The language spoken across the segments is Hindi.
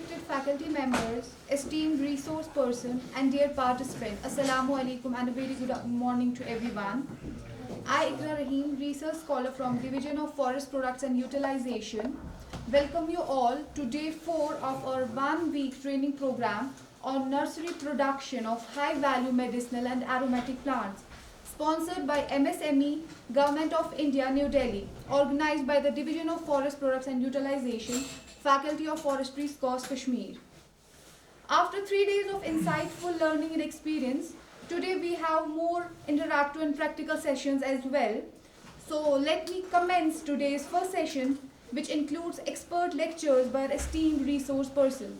respected faculty members, esteemed resource person, and dear participant, Assalamu alaikum and a very good morning to everyone. I, Iqra Rahim, research scholar from Division of Forest Products and Utilization, welcome you all to day 4 of our 1-week training program on nursery production of high-value medicinal and aromatic plants, sponsored by MSME, Government of India, New Delhi, organized by the Division of Forest Products and Utilization, Faculty of Forestry, SCOS, Kashmir. After 3 days of insightful learning and experience, today we have more interactive and practical sessions as well. So let me commence today's first session, which includes expert lectures by our esteemed resource person.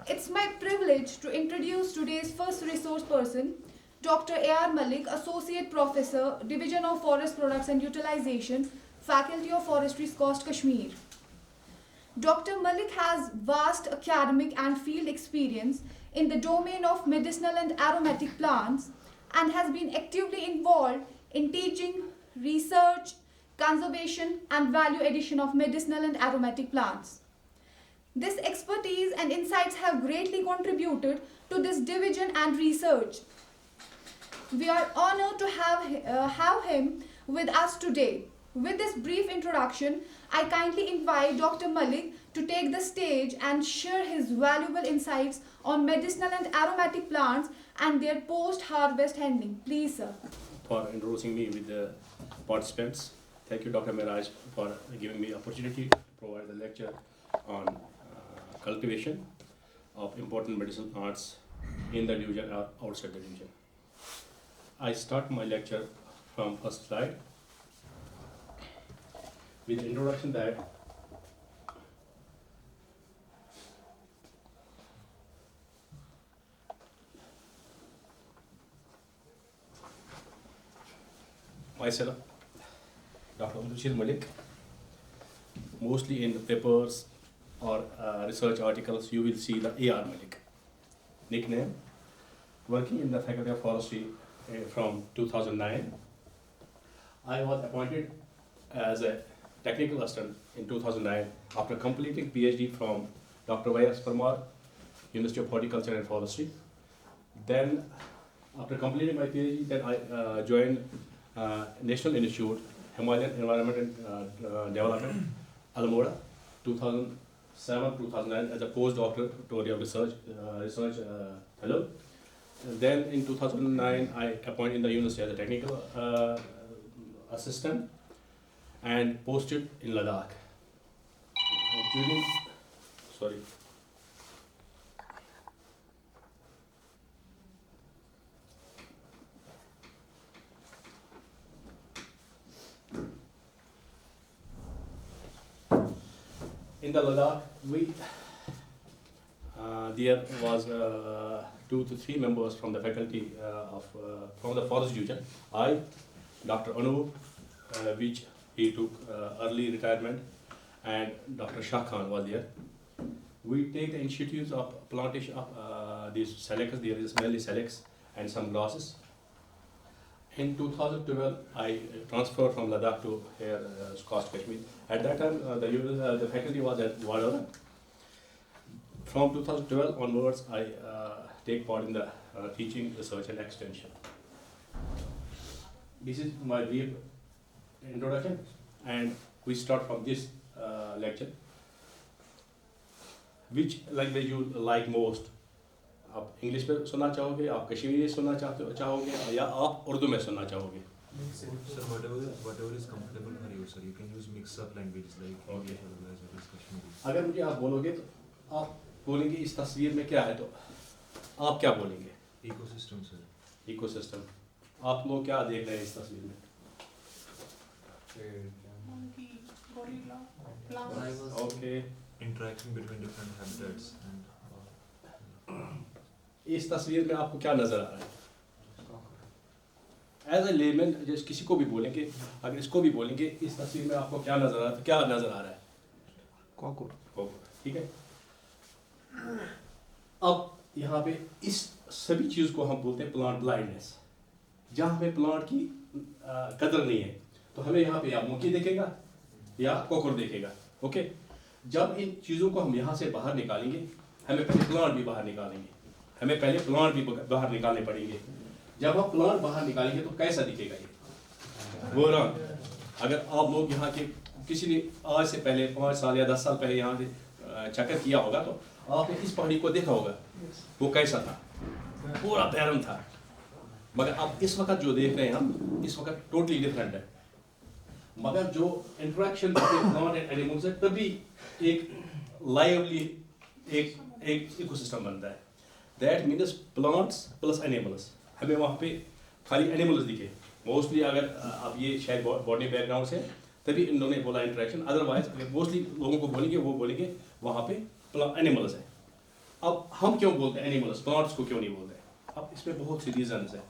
It's my privilege to introduce today's first resource person, Dr. A.R. Malik, Associate Professor, Division of Forest Products and Utilization, Faculty of Forestry, SCOS, Kashmir. Dr. Malik has vast academic and field experience in the domain of medicinal and aromatic plants and has been actively involved in teaching, research, conservation and value addition of medicinal and aromatic plants. This expertise and insights have greatly contributed to this division and research. We are honored to have him with us today. With this brief introduction, I kindly invite Dr. Malik to take the stage and share his valuable insights on medicinal and aromatic plants and their post-harvest handling. Please, sir. For introducing me with the participants. Thank you, Dr. Miraj, for giving me opportunity to provide the lecture on cultivation of important medicinal plants in the division or outside the division. I start my lecture from first slide with the introduction that myself, Dr. Abdul Malik, mostly in the papers or research articles, you will see the A.R. Malik nickname, working in the Faculty of Forestry from 2009. I was appointed as a technical assistant in 2009 after completing PhD from Dr. Y.S. Parmar, University of Horticulture and Forestry. Then, after completing my PhD, then I joined National Institute, Himalayan Environment and Development, Almora, 2007-2009 as a postdoctoral research fellow. Then in 2009, I appointed in the university as a technical assistant and posted in Ladakh. In the Ladakh, there was 2 to 3 members from the faculty from the forest division. I, Dr. Anup, which he took early retirement, and Dr. Shah Khan was there. We take the initiatives of plantation of these selects. There is mainly selects and some grasses. In 2012, I transferred from Ladakh to here, SCOS, Kashmir. At that time, the faculty was at Vadodara. From 2012 onwards, I take part in the teaching, research and extension. This is my brief introduction, and we start from this lecture. Which language you like most? आप इंग्लिश में सुनना चाहोगे, आप कश्मीरी सुनना चाहोगे, या आप उर्दू में सुनना चाहोगे? Sir, whatever is comfortable for you, sir. You can use mix-up languages like English as well as Kashmiri. अगर मुझे आप बोलोगे तो आप बोलेंगे इस तस्वीर में क्या है, तो आप क्या बोलेंगे? Ecosystem, sir. Ecosystem. आप लोग क्या देख रहे हैं इस तस्वीर में? Monkey, gorilla, plants. Okay. Interaction between different habitats and. इस तस्वीर में आपको क्या नजर आ रहा है? एज ए लेमैन जैसे किसी को भी बोलेंगे, अगर इसको भी बोलेंगे इस तस्वीर में आपको क्या नजर आ रहा है, तो क्या नजर आ रहा है? कॉकरोच, ठीक है। अब यहाँ पे इस सभी चीज को हम बोलते हैं प्लांट ब्लाइंडनेस। जहाँ पे प्लांट की कदर नहीं है, तो हमें यहाँ पे या मोंकी देखेगा या कॉकरोच देखेगा। ओके, जब इन चीज़ों को हम यहाँ से बाहर निकालेंगे, हमें पहले प्लांट भी बाहर निकालेंगे, हमें पहले प्लांट भी बाहर निकालने पड़ेंगे। जब हम प्लांट बाहर निकालेंगे तो कैसा दिखेगा ये वो रंग। अगर आप लोग यहाँ के किसी ने आज से पहले 5 साल या 10 साल पहले यहाँ से चक्कर किया होगा तो आपने इस पहाड़ी को देखा होगा वो कैसा था, पूरा बैरन था। मगर अब इस वक्त जो देख रहे हैं हम, इस वक्त टोटली डिफरेंट है। मगर जो इंटरेक्शन प्लांट एंड एनिमल्स है, तभी एक लाइवली एक इकोसिस्टम बनता है। That means plants plus animals. हमें वहाँ पे खाली एनिमल्स दिखे मोस्टली। अगर अब ये शायद बॉडी बैकग्राउंड से तभी इन्होंने बोला इंटरेक्शन, अदरवाइज अगर मोस्टली लोगों को बोलेंगे वो बोलेंगे वहाँ पे एनिमल्स है। अब हम क्यों बोलते हैं एनिमल्स, प्लांट्स को क्यों नहीं बोलते? अब इसमें बहुत सी रीजन है।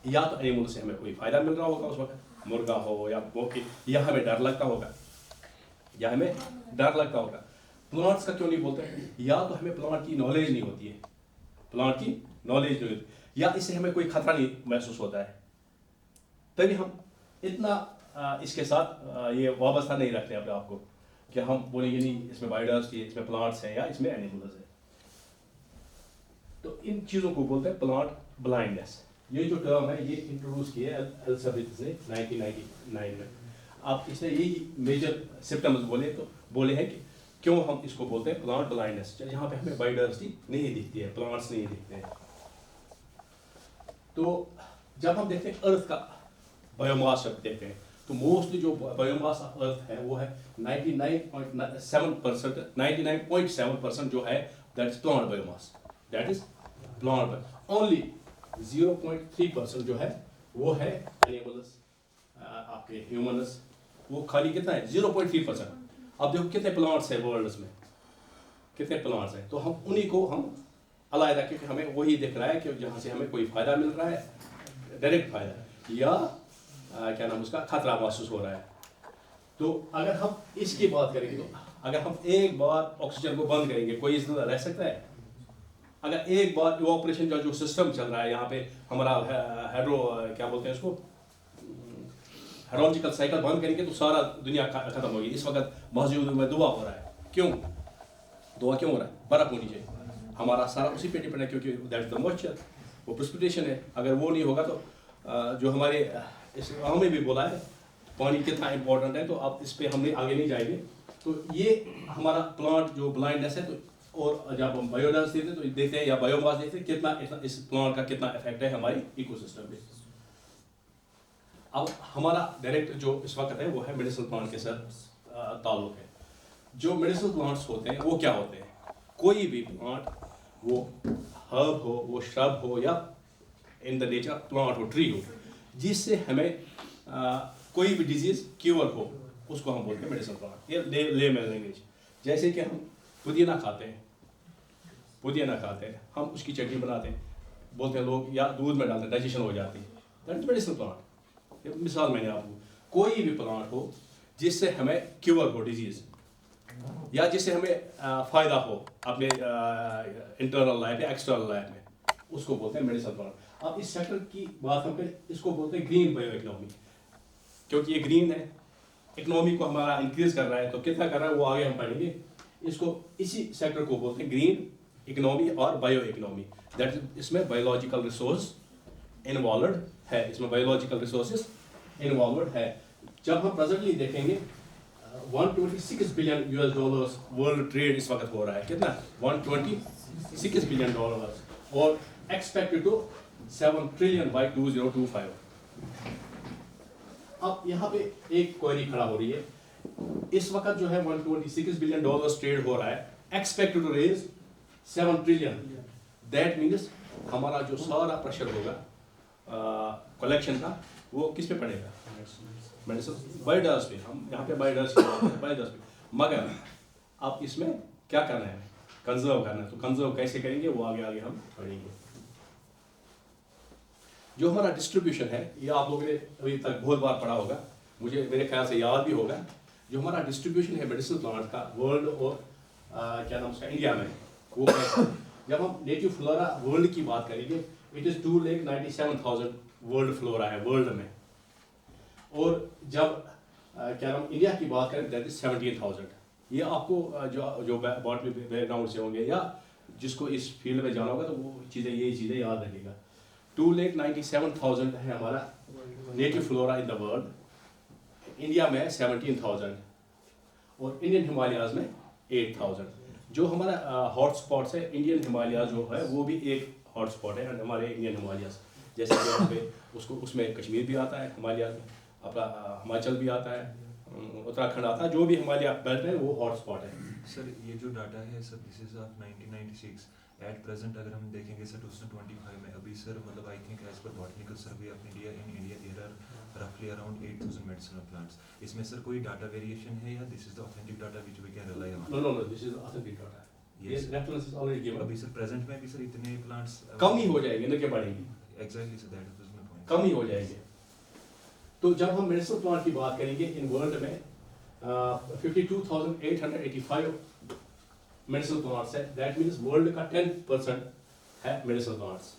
या तो एनिमल से हमें कोई फायदा मिल रहा होगा उस वक्त, मुर्गा हो या बोके, या हमें डर लगता होगा, या हमें डर लगता होगा। प्लांट्स का क्यों नहीं बोलते? या तो हमें प्लांट की नॉलेज नहीं होती है, प्लांट की नॉलेज नहीं होती, या इससे हमें कोई खतरा नहीं महसूस होता है, तभी हम इतना इसके साथ ये वाबस्ता नहीं रखते अपने आप को कि हम बोलेंगे नहीं इसमें बायोडाइवर्सिटी है, इसमें प्लांट्स हैं या इसमें एनिमल्स है। तो इन चीज़ों को बोलते हैं प्लांट ब्लाइंडनेस। ये जो टर्म है ये इंट्रोड्यूस किया है एलिजाबेथ ने 1999 में। अब इसने यही मेजर सिम्टम्स बोले हैं कि क्यों हम इसको बोलते हैं प्लांट ब्लाइंडनेस। यहाँ पे हमें बायोडाइवर्सिटी नहीं दिखती है, प्लांट्स नहीं दिखते हैं। तो जब हम देखते हैं अर्थ का बायोमास जब देखते हैं तो मोस्टली जो बायोमास ऑफ अर्थ है वो है 99.7% जो है that is plant biomass, that is plant. Only 0.3% जो है वो है एनिमल्स, आपके ह्यूमन्स। वो खाली कितना है 0.3%। अब देखो कितने प्लांट्स हैं वर्ल्ड में, कितने प्लांट्स हैं, तो हम उन्हीं को हम अलग क्योंकि हमें वही दिख रहा है कि जहाँ से हमें कोई फ़ायदा मिल रहा है, डायरेक्ट फ़ायदा, या क्या नाम उसका खतरा महसूस हो रहा है। तो अगर हम इसकी बात करेंगे तो अगर हम एक बार ऑक्सीजन को बंद करेंगे कोई इस तरह रह सकता है? अगर एक बार इवोपरेशन का जो सिस्टम चल रहा है यहाँ पे हमारा क्या बोलते हैं इसको, हाइड्रोलॉजिकल साइकिल बंद करेंगे तो सारा दुनिया खत्म होगी। इस वक्त मस्जिद में दुआ हो रहा है, क्यों दुआ क्यों हो रहा है? बर्फ होनी चाहिए, हमारा सारा उसी पे डिपेंड है क्योंकि दैट इज द मॉइस्चर, वो प्रेसिपिटेशन है। अगर वो नहीं होगा तो जो हमारे इस हमें भी बोला है पानी कितना इंपॉर्टेंट है, तो अब इस पर हमने आगे नहीं जाएंगे। तो ये हमारा प्लांट जो ब्लाइंडनेस है, तो और जब हम बायोडाइवर्सिटी देते तो देखते हैं या बायोमास देखते हैं कितना इस प्लांट का कितना इफेक्ट है हमारी इकोसिस्टम पे। अब हमारा डायरेक्ट जो इस वक्त है वो है मेडिसिनल प्लांट के साथ ताल्लुक है। जो मेडिसिनल प्लांट्स होते हैं वो क्या होते हैं? कोई भी प्लांट, वो हर्ब हो, वो श्रब हो, या इन द नेचर प्लांट हो, ट्री हो, जिससे हमें कोई भी डिजीज क्योर हो, उसको हम बोलते हैं मेडिसिनल प्लांट। ये लेमन लैंग्वेज। जैसे कि हम पुदीना खाते हैं, हम उसकी चटनी बनाते हैं, बोलते हैं लोग, या दूध में डालते हैं, डाइजेशन हो जाती है, दैट इज मेडिसिनल प्लांट। ये मिसाल मैंने आपको, कोई भी प्लांट हो जिससे हमें क्योर हो डिजीज, या जिससे हमें फ़ायदा हो अपने इंटरनल लाइफ या एक्सटर्नल लाइफ में, उसको बोलते हैं मेडिसिनल प्लांट। अब इस सेक्टर की बात हम करें, इसको बोलते हैं ग्रीन बायो इकोनॉमी, क्योंकि ये ग्रीन है, इकोनॉमी को हमारा इंक्रीज कर रहा है। तो कितना कर रहा है वो आगे हम पढ़ेंगे। इसको इसी सेक्टर को बोलते हैं ग्रीन इकोनॉमी और बायो इकोनॉमी। दैट इज, इसमें बायोलॉजिकल रिसोर्स इन्वॉल्व है, इसमें बायोलॉजिकल रिसोर्सेज इन्वॉल्व है। जब हम प्रेजेंटली देखेंगे 126 billion US dollars world trade इस वक्त हो रहा है। कितना? 126 बिलियन डॉलर्स, और एक्सपेक्टेड टू 7 ट्रिलियन बाय 2025। अब यहाँ पे एक क्वेरी खड़ा हो रही है, इस वक्त जो है 126 बिलियन डॉलर्स ट्रेड हो रहा है, expected to raise 7 trillion. That means हमारा जो सारा प्रेशर होगा कलेक्शन का, वो किस पे पड़ेगा? मेडिसिन बायोडाइवर्स पे। हम यहाँ पे बायोडाइवर्स पे, मगर अब इसमें क्या करना है? कंजर्व करना है। तो कंजर्व कैसे करेंगे वो आगे हम पढ़ेंगे। जो हमारा डिस्ट्रीब्यूशन है, ये आप लोगों ने अभी तक बहुत बार पढ़ा होगा, मुझे मेरे ख्याल से याद भी होगा। जो हमारा डिस्ट्रीब्यूशन है मेडिसिनल प्लांट का वर्ल्ड और क्या नाम उसका इंडिया में, वो जब हम नेटिव फ्लोरा वर्ल्ड की बात करेंगे, इट इज़ 2,97,000 वर्ल्ड फ्लोरा है वर्ल्ड में। और जब क्या नाम इंडिया की बात करें, दैट इज 17,000। ये आपको जो बॉटनी बैकग्राउंड से होंगे या जिसको इस फील्ड में जाना होगा तो वो यही चीज़ें याद रखेगा। 2,97,000 है हमारा native flora in the world. India में 17,000 और इंडियन हिमालयाज में 8,000। जो हमारा हॉट स्पॉट्स है, इंडियन हिमालयाज जो है वो भी एक हॉट स्पॉट है हमारे इंडियन हिमालयाज। जैसे कि यहाँ पे उसमें कश्मीर भी आता है हिमालयाज में, अपना हिमाचल भी आता है, उत्तराखंड आता है, जो भी हिमालय बेल्ट है वो हॉट स्पॉट है। सर ये जो डाटा है sir this is of 1996 at present. अगर हम देखेंगे सर 2025 में अभी सर मतलब I think as per Botanical Survey of India in India there are रफली अराउंड 8,000 मेडिसिनल प्लांट्स। इसमें सर कोई डाटा वेरिएशन है या this is the authentic data which we can rely on? No, this is authentic data. ये रेफरेंस इज ऑलरेडी गिवन। अभी सर प्रेजेंट में भी सर इतने प्लांट्स कम ही हो जाएंगे, न कि बढ़ेंगे। Exactly sir that was my point. कम ही हो जाएंगे। तो जब हम मेडिसिनल प्लांट की बात करेंगे इन वर्ल्ड में 52,885 मेडिसिनल प्लांट्स है। दैट मीन्स वर्ल्ड का 10% है मेडिसिनल प्लांट्स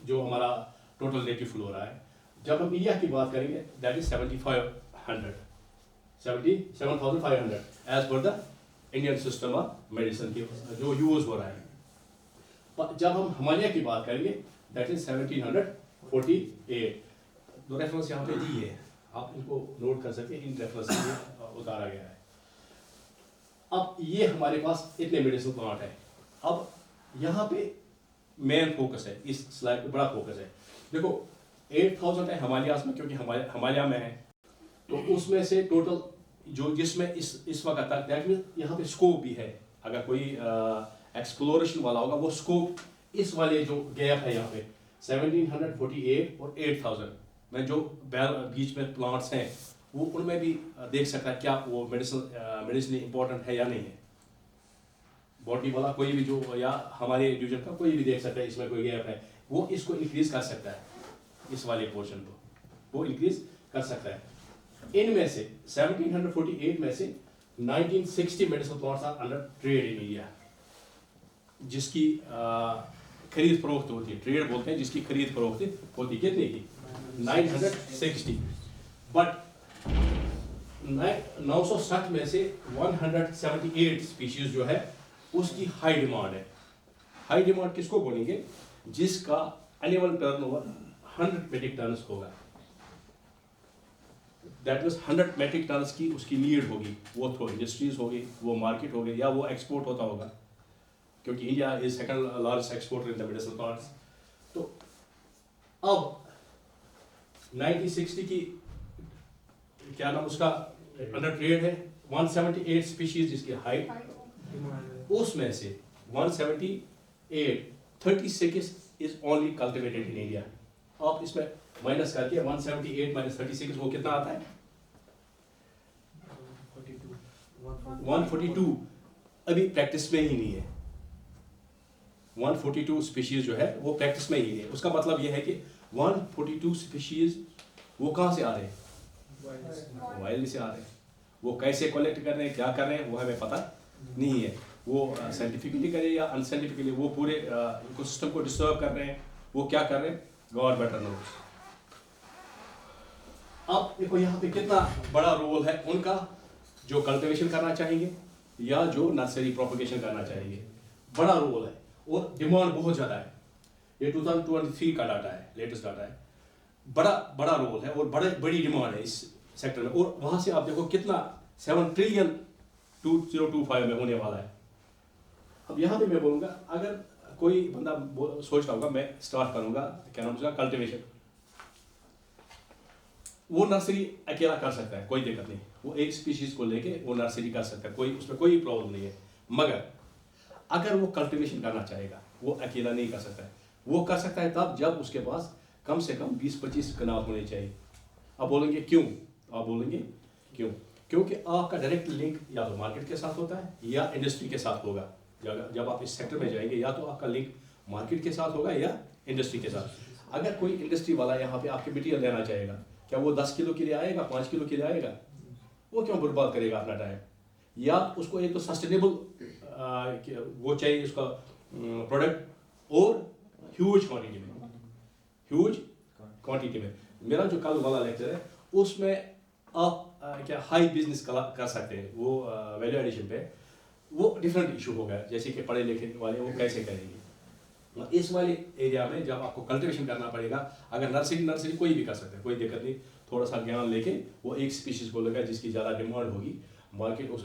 जो हमारा टोटल नेटिव फ्लोरा है। जब हम इंडिया की बात करेंगे that is 77,500 as per the Indian system of medicine की जो यूज हो रहा है। जब हम हिमालय की बात करेंगे दैट इज 1748। दो रेफरेंस यहाँ पे दी है, आप इनको नोट कर सकते हैं, इन रेफरेंस में उतारा गया है। अब ये हमारे पास इतने मेडिसिनल प्लांट है। अब यहाँ पे मेन फोकस है, इस स्लाइड पे बड़ा फोकस है। देखो 8,000 है हिमालयाज में, क्योंकि हिमालय में है, तो उसमें से टोटल जो जिसमें इस वक्त तक दैट मीन यहाँ पे स्कोप भी है। अगर कोई एक्सप्लोरेशन वाला होगा वो स्कोप इस वाले जो गैप है यहाँ पे 1748 और 8,000 में जो बीच में प्लांट्स हैं वो उनमें भी देख सकता है क्या वो मेडिसिन इंपॉर्टेंट है या नहीं है। बॉटनी वाला कोई भी जो या हमारे डिवीजन का कोई भी देख सकता है इसमें कोई गैप है, वो इसको इंक्रीज कर सकता है, इस वाले पोर्शन को वो इंक्रीज कर सकता है। इनमें से 1748 में से 1960 medicinal plants are under trade in India, जिसकी खरीद फरोख्त होती है। ट्रेड बोलते हैं जिसकी खरीद फरोख्त होती है। कितनी की? 960। बट 960 में से 178 स्पीशीज जो है उसकी हाई डिमांड है। हाई डिमांड किसको बोलेंगे? जिसका एनुअल टर्नओवर 100 मेट्रिक टन्स होगा। दैट मीन्स 100 मेट्रिक टन्स की उसकी नीड होगी, वो थ्रू इंडस्ट्रीज होगी, वो मार्केट होगी, या वो एक्सपोर्ट होता होगा, क्योंकि India is second largest exporter in the medicinal plants. तो अब 1960 की क्या नाम उसका अंडर ट्रेड है 178 स्पीशीज जिसकी हाइट, उसमें से 178 36 is only cultivated in India. आप इसमें माइनस करके 178 माइनस 36 वो कितना आता है? 142 अभी प्रैक्टिस में ही नहीं है। 142 स्पीशीज जो है वो प्रैक्टिस में ही नहीं है। उसका मतलब ये है कि 142 स्पीशीज वो कहाँ से आ रहे हैं? वाइल्ड से आ रहे हैं। वो कैसे कलेक्ट कर रहे हैं, क्या कर रहे हैं, वो हमें पता नहीं है। वो साइंटिफिकली करे या अनसाइंटिफिकली वो पूरे इकोसिस्टम को डिस्टर्ब कर रहे हैं, वो क्या कर रहे हैं, गॉड बेटर नोस। अब देखो यहाँ पे कितना बड़ा रोल है उनका, जो कल्टिवेशन करना चाहेंगे या जो नर्सरी प्रोपगेशन करना चाहेंगे, बड़ा रोल है और डिमांड बहुत ज़्यादा है। ये 2023 का डाटा है, लेटेस्ट डाटा है। बड़ा रोल है और बड़ी डिमांड है इस सेक्टर में। और वहाँ से आप देखो कितना 7 ट्रिलियन 2025 में होने वाला है। अब यहाँ पे मैं बोलूँगा, अगर कोई बंदा सोच रहा होगा मैं स्टार्ट करूँगा क्या नाम उसका कल्टिवेशन, वो नर्सरी अकेला कर सकता है, कोई दिक्कत नहीं। वो एक स्पीशीज को लेके वो नर्सरी कर सकता है, कोई उसमें कोई प्रॉब्लम नहीं है। मगर अगर वो कल्टिवेशन करना चाहेगा वो अकेला नहीं कर सकता है। वो कर सकता है तब जब उसके पास कम से कम 20-25 कनाल होने चाहिए। आप बोलेंगे क्यों? आप बोलेंगे क्यों? क्योंकि आपका डायरेक्ट लिंक या तो मार्केट के साथ होता है या इंडस्ट्री के साथ होगा। जब आप इस सेक्टर में जाएंगे या तो आपका लिंक मार्केट के साथ होगा या इंडस्ट्री के साथ। अगर कोई इंडस्ट्री वाला यहाँ पे आपके मटीरियल लेना चाहेगा, क्या वो 10 किलो के लिए आएगा, 5 किलो के लिए आएगा? वो क्यों बर्बाद करेगा अपना टाइम? या उसको एक तो सस्टेनेबल वो चाहिए उसका प्रोडक्ट और ह्यूज क्वांटिटी में। मेरा जो कल वाला लेक्चर है उसमें आप क्या हाई बिजनेस कर सकते हैं वो वैल्यू एडिशन पे। वो डिफरेंट इशू होगा, जैसे कि पढ़े लिखे वाले वो कैसे करेंगे। इस वाले एरिया में जब आपको कल्टीवेशन करना पड़ेगा, अगर नर्सरी कोई भी कर सकता है, कोई दिक्कत नहीं, थोड़ा सा ज्ञान लेके वो एक स्पीशीज़ को लगा जिसकी ज़्यादा डिमांड होगी मार्केट उस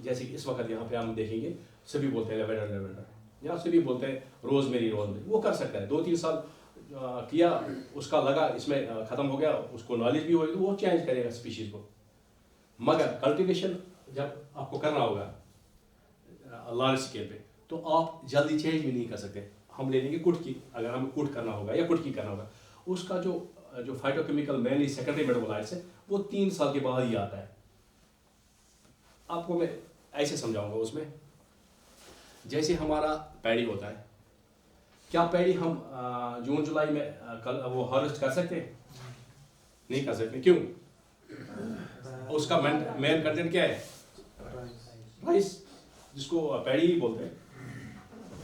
जैसे कि इस वक्त यहाँ पे हम देखेंगे सभी बोलते हैं लेवेंडर या सभी बोलते हैं रोजमेरी, वो कर सकता है। 2-3 साल किया, उसका लगा इसमें ख़त्म हो गया, उसको नॉलेज भी होगी तो वो चेंज करेगा स्पीशीज़ को। मगर कल्टीवेशन जब आपको करना होगा लार्ज स्केल पे, तो आप जल्दी चेंज भी नहीं कर सकते। हम ले लेंगे कुट की, अगर हमें कुट करना होगा या कुट की करना होगा, उसका जो फाइटोकेमिकल मेनली सेकेंडरी मेटाबोलाइट्स है वो 3 साल के बाद ही आता है। आपको मैं ऐसे समझाऊंगा उसमें, जैसे हमारा पैडी होता है, क्या पैडी हम जून जुलाई में कल वो हार्वेस्ट कर सकते हैं? नहीं कर सकते। क्यों? उसका मेन कंटेंट क्या है? राइस, जिसको पैडी बोलते हैं।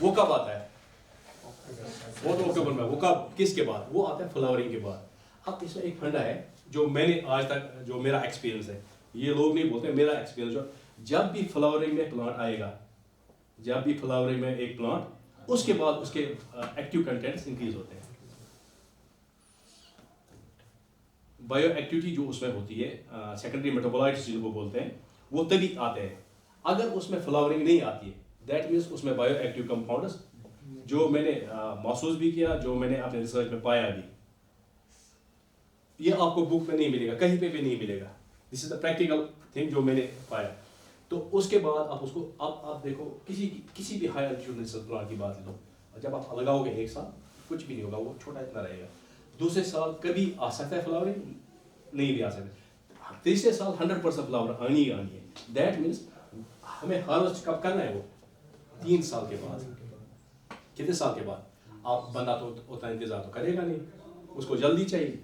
वो कब आता है? वो तो अक्टूबर में। वो कब, किसके बाद? वो आता है फ्लावरिंग के बाद। अब इसमें एक फंडा है जो मैंने आज तक, जो मेरा एक्सपीरियंस है, ये लोग नहीं बोलते, मेरा एक्सपीरियंस जो, जब भी फ्लावरिंग में प्लांट आएगा, जब भी फ्लावरिंग में एक प्लांट, उसके बाद उसके एक्टिव कंटेंट्स इंक्रीज होते हैं। बायो एक्टिविटी जो उसमें होती है, सेकेंडरी मेटाबोलाइट्स जिनको बोलते हैं, वो तभी आते हैं। अगर उसमें फ्लावरिंग नहीं आती है, दैट मीन्स उसमें बायो एक्टिव कंपाउंड्स, जो मैंने महसूस भी किया, जो मैंने अपने रिसर्च में पाया भी, ये आपको बुक में नहीं मिलेगा, कहीं पे भी नहीं मिलेगा। This is the practical thing जो मैंने पाया। तो उसके बाद आप उसको, अब आप देखो किसी भी हाई एल्टीट्यूड प्लांट की बात लो, जब आप लगाओगे 1 साल कुछ भी नहीं होगा, वो छोटा इतना रहेगा। दूसरे साल कभी आ सकता है फ्लावरिंग, नहीं भी आ सकता। तीसरे साल 100% फ्लावर आनी ही आनी है। दैट मीन्स हमें हार्वेस्ट कब करना है? वो 3 साल के बाद। कितने साल के बाद? आप बंदा तो उतना इंतजार तो करेगा नहीं, उसको जल्दी चाहिए,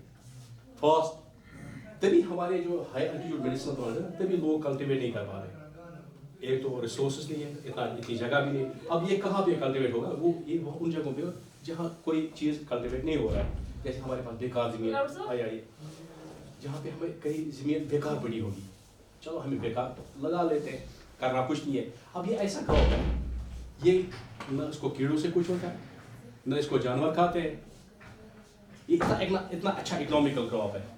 फास्ट। तभी हमारे जो हाई एल्टीट्यूड मेडिसिनल प्लांट है, तभी लोग कल्टीवेट नहीं कर पा रहे। एक तो रिसोर्सेज नहीं है, इतनी जगह भी नहीं। अब ये कहाँ पे कल्टीवेट होगा? वो उन जगहों पे जहाँ कोई चीज़ कल्टीवेट नहीं हो रहा है। जैसे हमारे पास बेकार ज़मीन आई, जहाँ पे हमें कई ज़मीन बेकार पड़ी होगी, चलो हमें बेकार लगा लेते हैं, करना कुछ नहीं है। अब ये ऐसा क्रॉप है, ये न इसको कीड़ों से कुछ होता है, न इसको जानवर खाते हैं। ये इतना अच्छा इकोनॉमिकल क्रॉप है।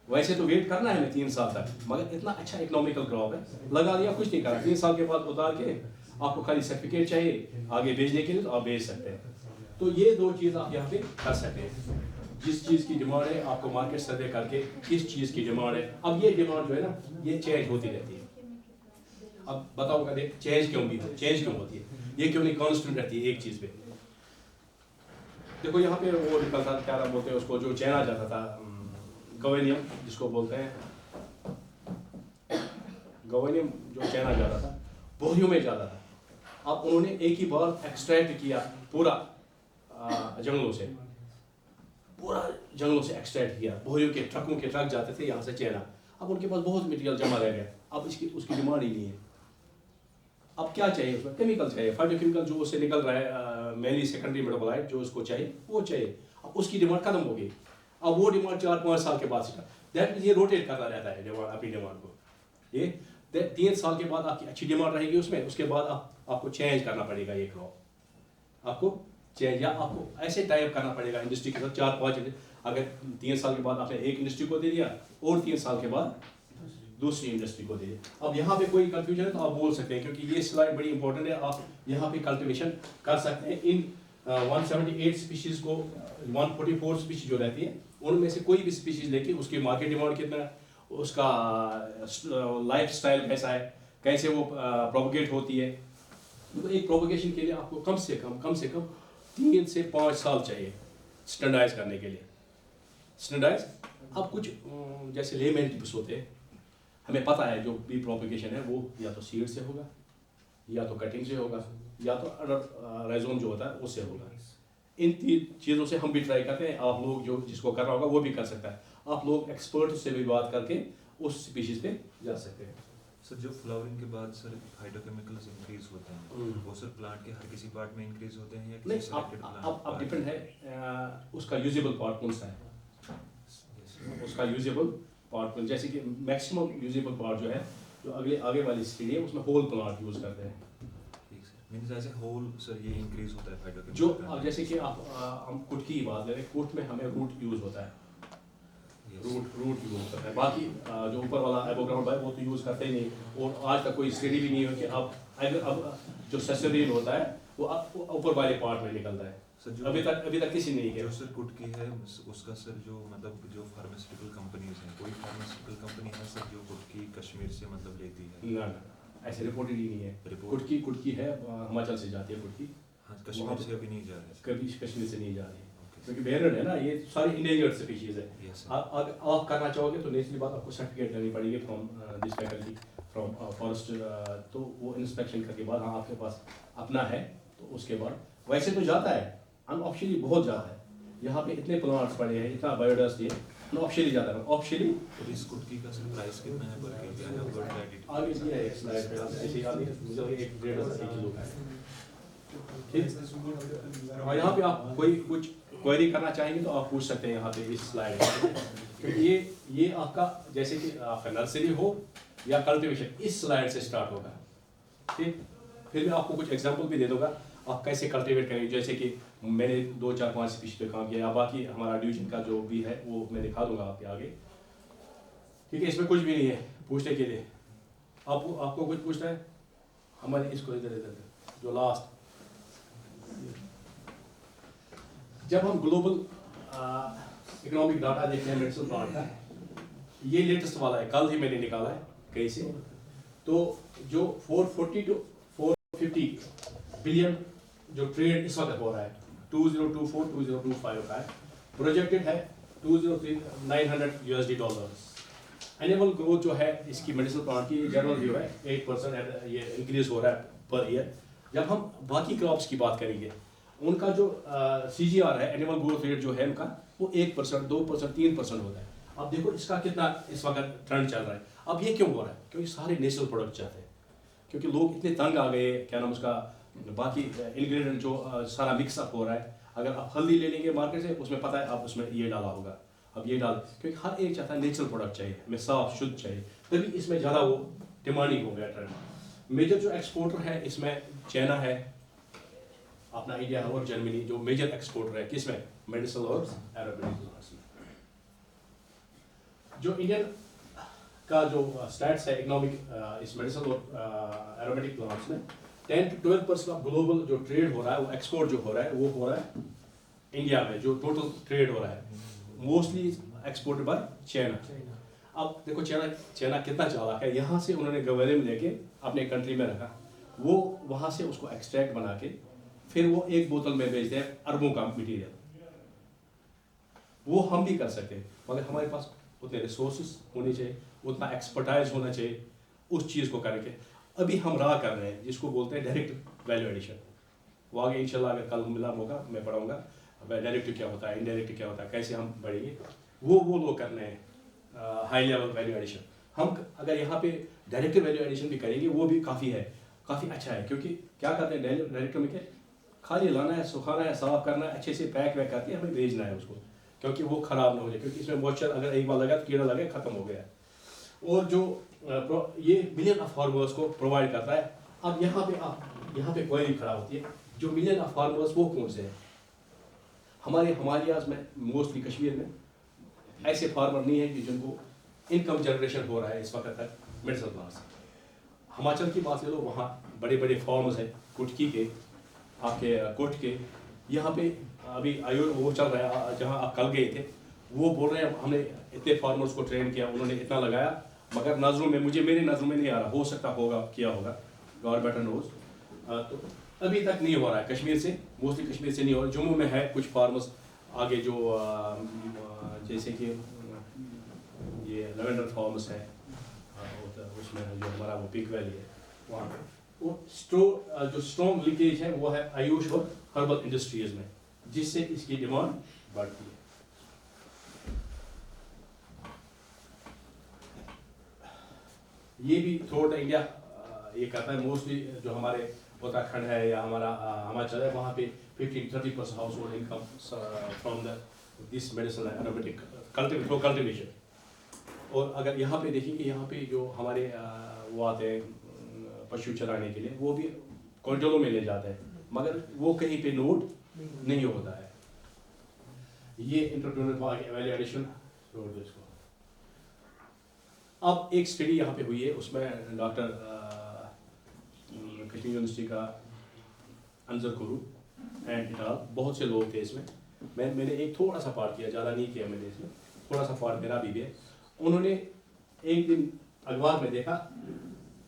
वैसे तो वेट करना है हमें 3 साल तक, मगर इतना अच्छा इकोनॉमिकल क्रॉप है, लगा दिया, कुछ नहीं करा। 3 साल के बाद उतार के आपको खाली सर्टिफिकेट चाहिए आगे भेजने के लिए, तो आप भेज सकते हैं। तो ये 2 चीज़ आप यहाँ पे कर सकते हैं। जिस चीज़ की डिमांड है, आपको मार्केट सर्वे करके किस चीज़ की डिमांड है। अब ये डिमांड जो है ना, ये चेंज होती रहती है। अब बताओ कदे चेंज क्यों होती है? ये क्यों नहीं कॉन्स्टेंट रहती है एक चीज़ पे? देखो यहाँ पे वो निकलता, क्या नाम बोलते हैं उसको, जो चेना जाता था, गवेनियम जिसको बोलते हैं, गवेनियम जो चेना जाता था, बोरियों में जाता था। अब उन्होंने एक ही बार एक्सट्रैक्ट किया पूरा जंगलों से, एक्सट्रैक्ट किया। बोरियों के ट्रकों के ट्रक जाते थे यहाँ से चेना। अब उनके पास बहुत मटेरियल जमा रह गया, अब उसकी डिमांड ही नहीं है। अब क्या चाहिए उसमें? केमिकल चाहिए, फाइटोकेमिकल जो उससे निकल रहा है, मेनली सेकेंडरी मेटाबोलाइट जो उसको चाहिए, वो चाहिए। अब उसकी डिमांड खत्म हो गई। अब वो डिमांड 4-5 साल के बाद से, दैट मीन्स ये रोटेट करता रहता है डिमांड, अपनी डिमांड को। ये 3 साल के बाद आपकी अच्छी डिमांड रहेगी उसमें, उसके बाद आपको चेंज करना पड़ेगा ये क्रॉप। आपको चेंज, या आपको ऐसे टाइप करना पड़ेगा इंडस्ट्री के साथ, 4-5। अगर 3 साल के बाद आपने एक इंडस्ट्री को दे दिया और 3 साल के बाद दूसरी इंडस्ट्री को दे दिया। अब यहाँ पे कोई कंफ्यूजन है तो आप बोल सकते हैं, क्योंकि ये स्लाइड बड़ी इंपॉर्टेंट है। आप यहाँ पे कल्टिवेशन कर सकते हैं। इन 178 स्पीशीज़ को 144 स्पीशीज जो रहती है, उनमें से कोई भी स्पीशीज लेके उसकी मार्केट डिमांड कितना है, उसका लाइफ स्टाइल कैसा है, कैसे वो प्रोपोगेट होती है। तो एक प्रोपोगेशन के लिए आपको कम से कम 3 से 5 साल चाहिए स्टैंडर्डाइज करने के लिए। स्टैंडर्डाइज, अब कुछ जैसे लेमन टिप्स होते हैं, हमें पता है जो भी प्रोपोगेशन है वो या तो सीड से होगा, या तो कटिंग से होगा, या तो राइजोम जो होता है उससे होगा। इन 3 चीज़ों से हम भी ट्राई करते हैं। आप लोग जो जिसको करना होगा वो भी कर सकता है। आप लोग एक्सपर्ट से भी बात करके उस स्पीशीज पे जा सकते हैं। सर जो फ्लावरिंग के बाद सर फाइटोकेमिकल्स इंक्रीज होते हैं, वो सर प्लांट के हर किसी पार्ट में इंक्रीज होते हैं या किसी सिलेक्टेड प्लांट? अब डिपेंड है उसका यूजेबल पार्ट कौन सा है। उसका यूजेबल पार्ट, जैसे कि मैक्सिमम यूजेबल पार्ट जो है जो आगे वाली स्टेडी है उसमें होल प्लांट यूज़ करते हैं। ठीक sir, means as a whole sir ये इंक्रीज होता है फाइटोकेमिकल जो अब जैसे कि हम कुट की बात करें, कुट में हमें रूट यूज़ होता है, रूट यूज़ करते हैं। बाकी जो ऊपर वाला एबोग्राउंड है वो तो यूज़ करते ही नहीं, और आज तक कोई स्टडी भी नहीं है कि अब जो सेसरीन होता है वो ऊपर वाले पार्ट में निकलता है। सर जो अभी तक किसी ने नहीं जो किया। सर कुटकी है उसका सर जो मतलब जो फार्मास्यूटिकल कंपनीज हैं, कोई फार्मास्यूटिकल कंपनी है सर जो कुटकी कश्मीर से मतलब लेती है? ना, ऐसे रिपोर्टेड ही नहीं है। रिपोर्ट कुटकी है, हिमाचल से जाती है कुटकी, हाँ कश्मीर से अभी नहीं जा रहे कभी कश्मीर से नहीं जा रही है, ओके क्योंकि बेरड है ना, ये सारी इंडेंजर्ड स्पीशीज है। यस सर आप करना चाहोगे तो नेचुरली बात आपको सर्टिफिकेट लेनी पड़ेगी from this faculty, from forest, तो वो इंस्पेक्शन करके बाद हाँ आपके पास अपना है तो उसके बाद वैसे तो जाता है, अनऑफिशियली बहुत जाता है। यहाँ पे इतने प्लांट्स पड़े हैं, इतना बायोडाइवर्सिटी है, अनऑफिशियली जाता है। ऑफिशियली तो इस कुटकी का सर प्राइस कितना है पर KG? I have got that it आगे दिया है एक स्लाइड पे, ऐसे आगे मुझे लगे 1.5 किलो का है। ठीक, और यहाँ पे आप कोई कुछ क्वेरी करना चाहेंगे तो आप पूछ सकते हैं यहाँ पे इस स्लाइड में, क्योंकि ये आपका जैसे कि आपका नर्सरी हो या कल्टीवेशन इस स्लाइड से स्टार्ट होगा। ठीक, फिर मैं आपको कुछ एग्जांपल भी दे दूंगा आप कैसे कल्टीवेट करेंगे, जैसे कि मैंने 2 4 5 स्पीशीज पे काम किया, या बाकी हमारा डिवीजन का जो भी है वो मैं दिखा दूंगा आपके आगे। ठीक है, इसमें कुछ भी नहीं है पूछने के लिए। आपको कुछ पूछना है? हमारे इसको इधर जो लास्ट, जब हम ग्लोबल इकोनॉमिक डाटा देखते हैं मेडिसिन प्लांट का, ये लेटेस्ट वाला है, कल ही मैंने निकाला है कहीं से, तो जो 440 टू 450 बिलियन जो ट्रेड इस वक्त हो रहा है 2024-2025 का है, प्रोजेक्टेड है 203,900 USD डॉलर्स। एनुअल ग्रोथ जो है इसकी मेडिसिन प्लांट की जनरल व्यू है 8% ये इंक्रीज हो रहा है पर ईयर। जब हम बाकी क्रॉप्स की बात करेंगे उनका जो CGR है, एनुअल ग्रोथ रेट जो है उनका वो 1%, 2%, 3% होता है। अब देखो इसका कितना इस वक्त ट्रेंड चल रहा है। अब ये क्यों हो रहा है? क्योंकि सारे नेचुरल प्रोडक्ट चाहते हैं, क्योंकि लोग इतने तंग आ गए, क्या नाम उसका, बाकी इंग्रेडिएंट जो सारा मिक्सअप हो रहा है। अगर आप हल्दी ले लेंगे मार्केट से, उसमें पता है आप उसमें ये डाला होगा, अब ये डाल, क्योंकि हर एक चाहता है नेचुरल प्रोडक्ट चाहिए, हमें साफ शुद्ध चाहिए, तभी इसमें ज़्यादा वो डिमांडिंग हो गया ट्रेंड। मेजर जो एक्सपोर्टर है इसमें चाइना है, अपना इंडिया और जर्मनी जो मेजर एक्सपोर्टर है, किसमें? मेडिसिन और एरोमेटिक प्लांट्स में। जो इंडियन का जो स्टैट्स है इकोनॉमिक इस मेडिसिन और एरोमेटिक प्लांट्स में 10 to 12% ऑफ ग्लोबल जो ट्रेड हो रहा है, वो एक्सपोर्ट जो हो रहा है वो हो रहा है इंडिया में। जो टोटल ट्रेड हो रहा है मोस्टली एक्सपोर्टेड बाय चाइना। अब देखो चाइना कितना चालाक है, यहाँ से उन्होंने गवेरियम लेके अपने कंट्री में रखा, वो वहाँ से उसको एक्सट्रैक्ट बना के फिर वो एक बोतल में बेचते हैं अरबों का मटीरियल। वो हम भी कर सकते हैं, मगर हमारे पास उतने रिसोर्सेज होने चाहिए, उतना एक्सपर्टाइज होना चाहिए उस चीज़ को करके। अभी हम राह कर रहे हैं जिसको बोलते हैं डायरेक्ट वैल्यू एडिशन। वो आगे इंशाल्लाह अगर कल मिला मौका मैं पढ़ाऊँगा डायरेक्ट क्या होता है, इनडायरेक्ट क्या होता है, कैसे हम बढ़ेंगे, वो लोग करने हैं हाई लेवल वैल्यू एडिशन। हम अगर यहाँ पे डायरेक्ट वैल्यू एडिशन भी करेंगे वो भी काफ़ी अच्छा है, क्योंकि क्या करते हैं डायरेक्ट में, क्या खाली लाना है, सुखाना है, साफ करना है, अच्छे से पैक वैक करके हमें भेजना है उसको, क्योंकि वो ख़राब ना हो जाए, क्योंकि इसमें मॉइस्चर अगर एक बार लगा तो कीड़ा लगे ख़त्म हो गया। और जो ये मिलियन ऑफ फार्मर्स को प्रोवाइड करता है। अब यहाँ पे क्वेरी खराब होती है, जो मिलियन ऑफ फार्मर्स वो कौन से हैं? हमारे हिमालयाज में मोस्टली कश्मीर में ऐसे फार्मर नहीं है कि जिनको इनकम जनरेशन हो रहा है इस वक्त तक मेडिसिन प्लांट्स। हिमाचल की बात ले लो, वहाँ बड़े बड़े फार्म्स हैं कुटकी के, आपके कोट के। यहाँ पे अभी वो चल रहा है, जहाँ आप कल गए थे, वो बोल रहे हैं हमने इतने फार्मर्स को ट्रेन किया, उन्होंने इतना लगाया, मगर नज़रों में मेरी नज़रों में नहीं आ रहा, हो सकता होगा किया होगा, गॉड बेटर नोज। तो अभी तक नहीं हो रहा है कश्मीर से, मोस्टली कश्मीर से नहीं हो रहा। जम्मू में है कुछ फार्मर्स आगे जो जैसे कि ये लेवेंडर फार्मर्स है, उसमें जो हमारा वो पिक वैली है वहाँ पे वो जो स्ट्रॉन्ग लिंकेज है वो है आयुष और हर्बल इंडस्ट्रीज में, जिससे इसकी डिमांड बढ़ती है। ये भी थ्रू आउट इंडिया ये करता है। मोस्टली जो हमारे उत्तराखंड है या हमारा हिमाचल है, वहाँ पे 15-30% house hold income from this medicine aromatic cultivation. और अगर यहाँ पे देखेंगे, यहाँ पे जो हमारे वो वो आते हैं पशु चराने के लिए, वो भी क्विंटलों में ले जाते हैं, मगर वो कहीं पे नोट नहीं होता है। ये इंटरप्रेन्योर वैल्यू एडिशन छोड़ दो इसको। अब एक स्टडी यहाँ पे हुई है, उसमें डॉक्टर कश्मीर यूनिवर्सिटी का अंजर गुरु एंड इटाल, बहुत से लोग थे इसमें। मैंने एक थोड़ा सा पार्ट किया, ज़्यादा नहीं किया मैंने इसमें, थोड़ा सा पार्ट मेरा भी है। उन्होंने एक दिन अखबार में देखा,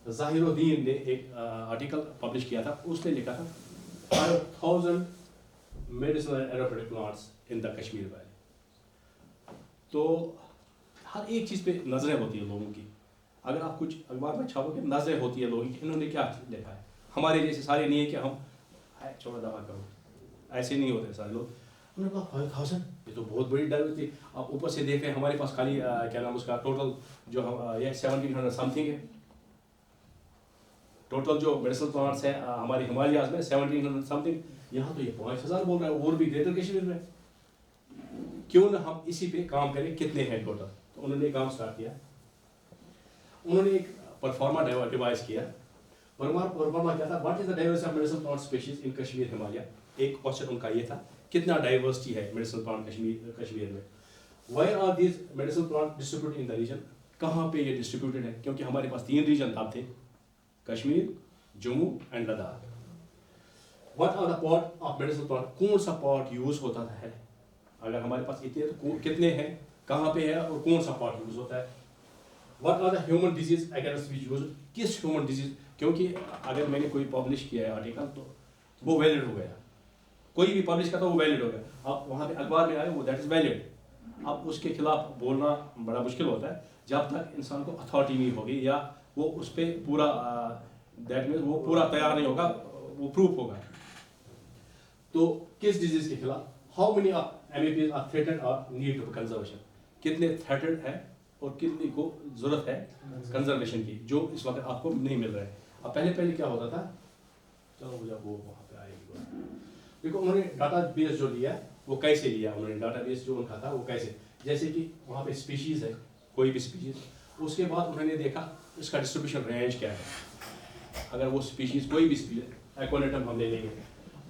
ज़ाहिरुद्दीन ने एक आर्टिकल पब्लिश किया था, उसने लिखा था 5000 medicinal aromatic plants in the Kashmir valley. तो हर एक चीज़ पे नज़रें होती है लोगों की। अगर आप कुछ अखबार में छापोगे, नज़रें होती है लोगों की, इन्होंने क्या लिखा है। हमारे जैसे सारे नहीं है कि हम छोड़ा दफा करो, ऐसे नहीं होते सारे लोग। उन्होंने कहा 5000, ये तो बहुत बड़ी डाइवर्सिटी। आप ऊपर से देख रहे हैं, हमारे पास खाली क्या नाम उसका टोटल जो हम ये 1700 समथिंग है। टोटल जो मेडिसिनल प्लांट्स है हमारे हिमालयाज में 1700 समथिंग, यहाँ तो ये 5000 बोल रहा है, और भी ग्रेटर कश्मीर में। क्यों ना हम इसी पे काम करें, कितने हैं टोटल। तो उन्होंने काम स्टार्ट किया, उन्होंने एक परफॉर्मा डिवाइस किया। परफॉर्मा क्या था, what is the diversity of medicinal plant species in Kashmir Himalaya. एक क्वेश्चन उनका ये था, कितना डाइवर्सिटी है मेडिसिनल प्लांट कश्मीर में। Where are these medicinal plant distributed in the region, कहाँ पे ये डिस्ट्रीब्यूटेड है। क्योंकि हमारे पास 3 रीजन तब थे, Kashmir, Jammu and Ladakh. What are the pot of medicinal plant, कौन सा पॉट यूज होता है। अगर हमारे पास इतने तो कितने हैं, कहाँ पे है और कौन सा पॉट यूज होता है। What are the human disease against which use, किस ह्यूमन डिजीज। क्योंकि अगर मैंने कोई पब्लिश किया है आर्टिकल तो वो वैलिड हो गया, कोई भी पब्लिश करता वो वैलिड हो गया। अब वहाँ पे अखबार में आए वो दैट इज वैलिड। अब उसके खिलाफ बोलना बड़ा मुश्किल होता है जब तक इंसान को अथॉरिटी नहीं होगी, या वो उस पर पूरा दैट मीन्स वो पूरा तैयार नहीं होगा, वो प्रूफ होगा। तो किस डिजीज के खिलाफ, how many MAPs are threatened और नीड टू कंजर्वेशन, कितने थ्रेटेड है और कितनी को जरूरत है कंजर्वेशन की, जो इस वक्त आपको नहीं मिल रहा है। अब पहले क्या होता था, चलो जब वो वहाँ पे आएगी, देखो उन्होंने डाटा बेस जो लिया वो कैसे लिया, उन्होंने डाटा बेस जो उनका था वो कैसे, जैसे कि वहाँ पे स्पीशीज़ है, कोई भी स्पीशीज़, उसके बाद उन्होंने देखा इसका डिस्ट्रीब्यूशन रेंज क्या है। अगर वो स्पीशीज़ कोई भी स्पीशीज़ एक्वानेटम हम ले लेंगे,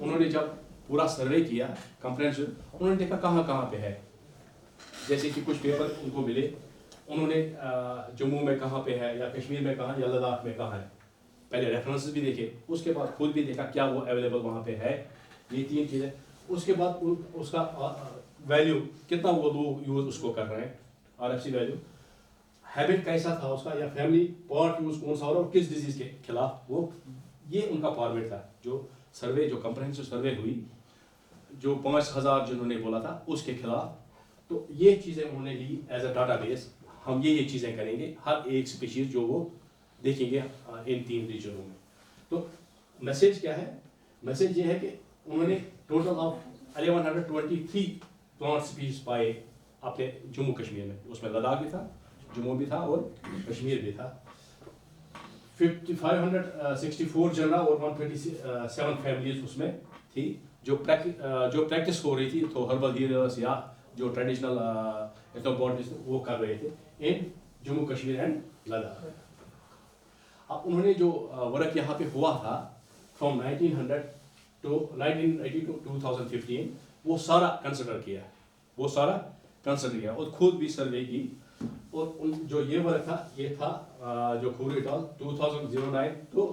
उन्होंने जब पूरा सर्वे किया कंप्रेहेंसिव, उन्होंने देखा कहाँ कहाँ पे है। जैसे कि कुछ पेपर उनको मिले, उन्होंने जम्मू में कहाँ पे है, या कश्मीर में कहाँ, या लद्दाख में कहाँ है, पहले रेफरेंसेस भी देखे, उसके बाद खुद भी देखा क्या वो अवेलेबल वहाँ पे है। ये 3 चीज़ें, उसके बाद उसका वैल्यू कितना वो लोग यूज़ उसको कर रहे हैं, RFC वैल्यू, हैबिट कैसा था उसका, या फैमिली पॉट यूज़ कौन सा हो रहा है और किस डिजीज़ के खिलाफ वो, ये उनका फॉर्मेट था। जो सर्वे, जो कंप्रहेंसिव सर्वे हुई, जो 5000 जिन्होंने बोला था उसके खिलाफ, तो ये चीज़ें उन्होंने ली एज अ डाटा बेस। हम ये चीज़ें करेंगे हर एक स्पीशीज़ जो वो देखेंगे इन 3 रीजनों में। तो मैसेज क्या है, मैसेज ये है कि उन्होंने टोटल ऑफ 1123 प्लांट स्पीशीज पाए अपने जम्मू कश्मीर में, उसमें लद्दाख भी था, जम्मू भी था और कश्मीर भी था। 564 जनरल और 127 फैमिलीज उसमें थी जो प्रैक्टिस हो रही थी, तो हर्बल हीलर्स या जो ट्रेडिशनल एथनोबॉटनिस्ट वो कर रहे थे इन जम्मू कश्मीर एंड लद्दाख। अब उन्होंने जो वर्क यहाँ पे हुआ था फ्रॉम 1900 to 1980 to 2015, वो सारा कंसिडर किया और खुद भी सर्वे की। और उन जो ये वर्क था, ये था जो खूरी इट ऑल 2009 to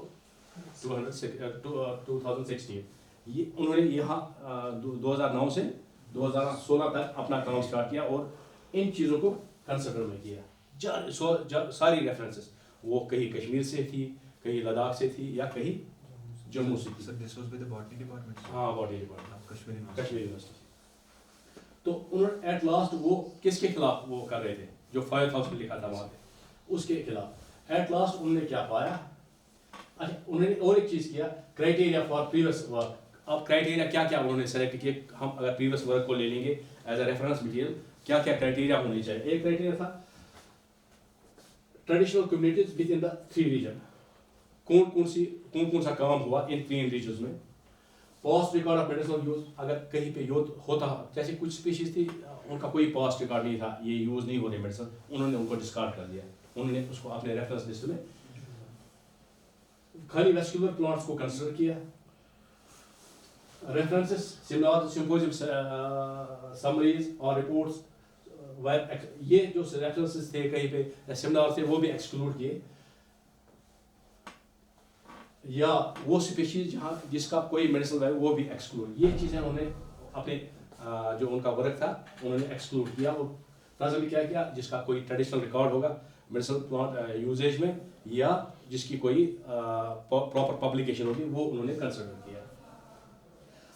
2016, ये उन्होंने यहाँ 2009 से 2016 तक अपना काम स्टार्ट किया और इन चीज़ों को कंसिडर में किया। सारी रेफरेंसेस वो कहीं कश्मीर से थी, कहीं लद्दाख से थी, या कहीं जम्मू से थी। Sir this was with the botany department. हाँ, बॉटनी डिपार्टमेंट, कश्मीर यूनिवर्सिटी। तो उन्होंने एट लास्ट वो किसके खिलाफ वो कर रहे थे, जो 5000 में लिखा था वहाँ पे, उसके खिलाफ एट लास्ट उन्होंने क्या पाया। अच्छा, उन्होंने और एक चीज़ किया, क्राइटेरिया फॉर प्रीवियस वर्क। अब क्राइटेरिया क्या क्या उन्होंने सेलेक्ट किए, हम अगर प्रीवियस वर्क को ले लेंगे एज अ रेफरेंस मटेरियल, क्या क्या क्राइटेरिया होने चाहिए। एक क्राइटेरिया था traditional communities with in the 3 region, कौन सा काम हुआ इन 3 रीजन्स में। Past record of medicinal use, अगर कहीं पे यूज होता, जैसे कुछ स्पीशीज थी उनका कोई पास्ट रिकॉर्ड नहीं था, ये यूज नहीं हो रही मेडिसिन, उन्होंने उनको डिस्कार्ड कर दिया, उन्होंने उसको अपने रेफरेंस लिस्ट में खाली वेस्कुलर प्लांट्स को कंसिडर किया, रेफरेंसेस, सेमिनार, सिम्पोजियम, समरीज और रिपोर्ट्स, ये जो रेफरेंसेस थे कहीं पे सेमिनार थे वो भी एक्सक्लूड किए, या वो स्पीशीज जहाँ जिसका कोई मेडिसिनल वैल्यू वो भी एक्सक्लूड, ये चीज़ें उन्होंने अपने जो उनका वर्क था उन्होंने एक्सक्लूड किया। और प्रेजेंटली क्या किया, जिसका कोई ट्रेडिशनल रिकॉर्ड होगा मेडिसिनल प्लांट यूजेज में या जिसकी कोई प्रॉपर पब्लिकेशन होगी वो उन्होंने कंसिडर किया।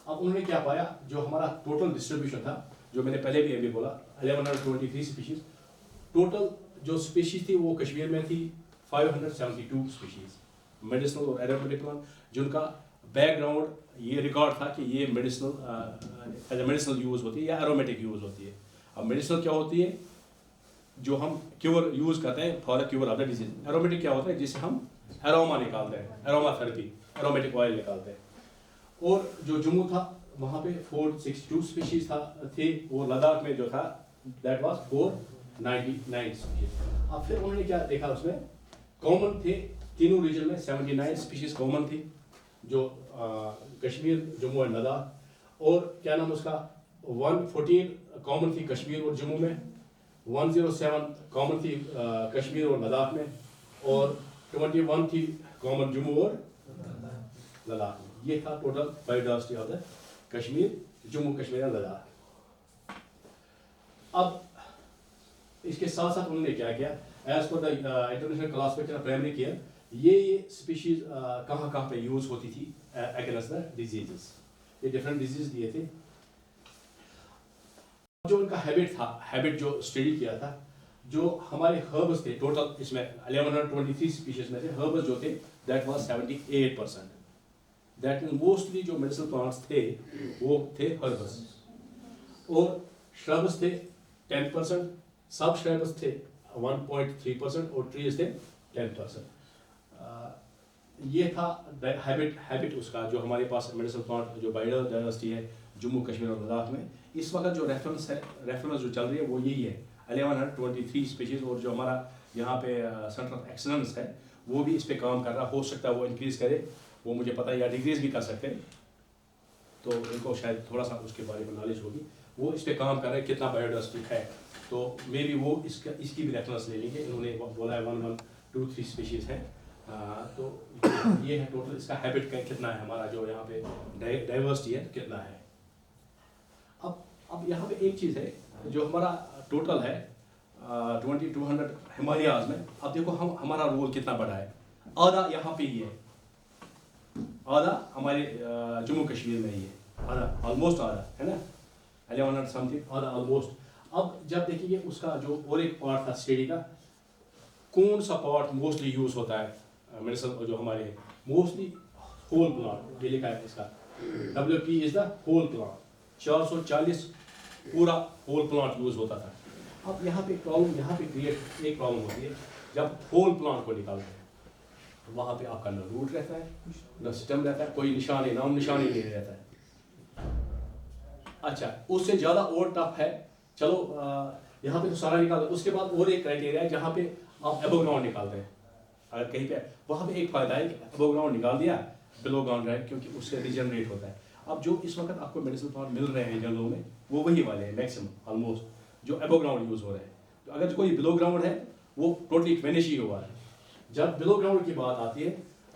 अब उन्होंने क्या पाया, जो हमारा टोटल डिस्ट्रीब्यूशन था, जो मैंने पहले भी अभी बोला 1123 स्पीशीज, टोटल जो स्पीशीज थी वो कश्मीर में थी 572 स्पीशीज मेडिसिनल और एरोमेटिक प्लांट, जिनका बैकग्राउंड ये रिकॉर्ड था कि ये मेडिसिनल यूज़ होती है या एरोमेटिक यूज़ होती है। अब मेडिसिनल क्या होती है, जो हम क्योर यूज़ करते हैं for cure of the disease. Aromatic क्या होता है, जिससे हम एरोमा निकालते हैं, एरोमा थेरेपी, एरोमेटिक ऑयल निकालते हैं। और जो जम्मू था वहाँ पे 462 स्पीशीज थे, और लद्दाख में जो था दैट वाज 499 स्पीशीज। अब फिर उन्होंने क्या देखा, उसमें कॉमन थे तीनों रीजन में 79 स्पीशीज कॉमन थी, जो कश्मीर, जम्मू एंड लद्दाख, और क्या नाम उसका 114 कॉमन थी कश्मीर और जम्मू में, 107 कॉमन थी कश्मीर और लद्दाख में, और 21 थी कॉमन जम्मू और लद्दाख में। ये था total biodiversity of the Kashmir, Jammu Kashmir और लद्दाख। अब इसके साथ साथ उन्होंने क्या किया, as per the International Classification of Primary Care, ये स्पीशीज कहाँ कहाँ पे यूज होती थी अगेंस्ट द डिजीजेस, ये डिफरेंट डिजीज दिए थे। जो उनका हैबिट था, हैबिट जो स्टडी किया था, जो हमारे हर्ब्स थे टोटल इसमें 1123 स्पीशीज में से हर्ब्स जो थे that was 78%। That mean mostly जो मेडिसिनल प्लांट्स थे वो थे हर्ब्स, और श्रब्स थे 10%, सब श्रब्स थे 1.3% और ट्रीज थे 10%। ये था हैबिट उसका, जो हमारे पास मेडिसिनल प्लांट जो बायोडाइवर्सिटी है जम्मू कश्मीर और लद्दाख में। इस वक्त जो रेफरेंस जो चल रही है वो यही है 1123 स्पीशीज, और जो हमारा यहाँ पे सेंटर ऑफ एक्सलेंस है वो भी इस पे काम कर रहा, हो सकता है वो इंक्रीज करे, वो मुझे पता है, या डिक्रीज भी कर सकते हैं, तो इनको शायद थोड़ा सा उसके बारे में नॉलेज होगी। वो इस पे काम कर रहे हैं कितना बायोडाइवर्सिटी है, तो मे बी वो इसकी भी रेफरेंस ले लेंगे। इन्होंने बोला है 1123 स्पीशीज है, तो ये है टोटल इसका हैबिट का कितना है, हमारा जो यहाँ पे डाइवर्सिटी है कितना है। अब यहाँ पे एक चीज़ है जो हमारा टोटल है 2200 हिमालयाज में। अब देखो हमारा रोल कितना बड़ा है, आधा यहाँ पे ही है, आधा हमारे जम्मू कश्मीर में ही है, आधा ऑलमोस्ट आधा है ना, 1100 समथिंग, आधा ऑलमोस्ट। अब जब देखिए उसका जो और एक पार्ट था स्टडी का, कौन सा पार्ट मोस्टली यूज होता है मेडिसिन, जो हमारे मोस्टली होल प्लांट, ये लिखा है इसका WP is the whole plant, 440 पूरा होल प्लांट यूज होता था। अब यहाँ पे प्रॉब्लम, यहाँ पे क्रिएट एक प्रॉब्लम होती है, जब होल प्लांट को निकालते हैं वहाँ पे आपका न रूट रहता है न स्टेम रहता है, कोई निशानी नाम निशानी नहीं रहता है। अच्छा, उससे ज़्यादा और टफ है, चलो यहाँ पे तो सारा निकाल, उसके बाद और एक क्राइटेरिया है जहाँ पे आप एबव ग्राउंड निकालते हैं। अगर कहीं पे वहाँ पे एक फ़ायदा है कि एबव ग्राउंड निकाल दिया, बिलो ग्राउंड रहे, क्योंकि उससे रीजनरेट होता है। अब जो इस वक्त आपको मेडिसिन प्लांट मिल रहे हैं जंगलों में वो वही वाले हैं मैक्सिमम ऑलमोस्ट, जो एबव ग्राउंड यूज़ हो रहे हैं। तो अगर कोई बिलो ग्राउंड है वो टोटली फिनिश ही हुआ है। जब बिलो ग्राउंड की बात आती है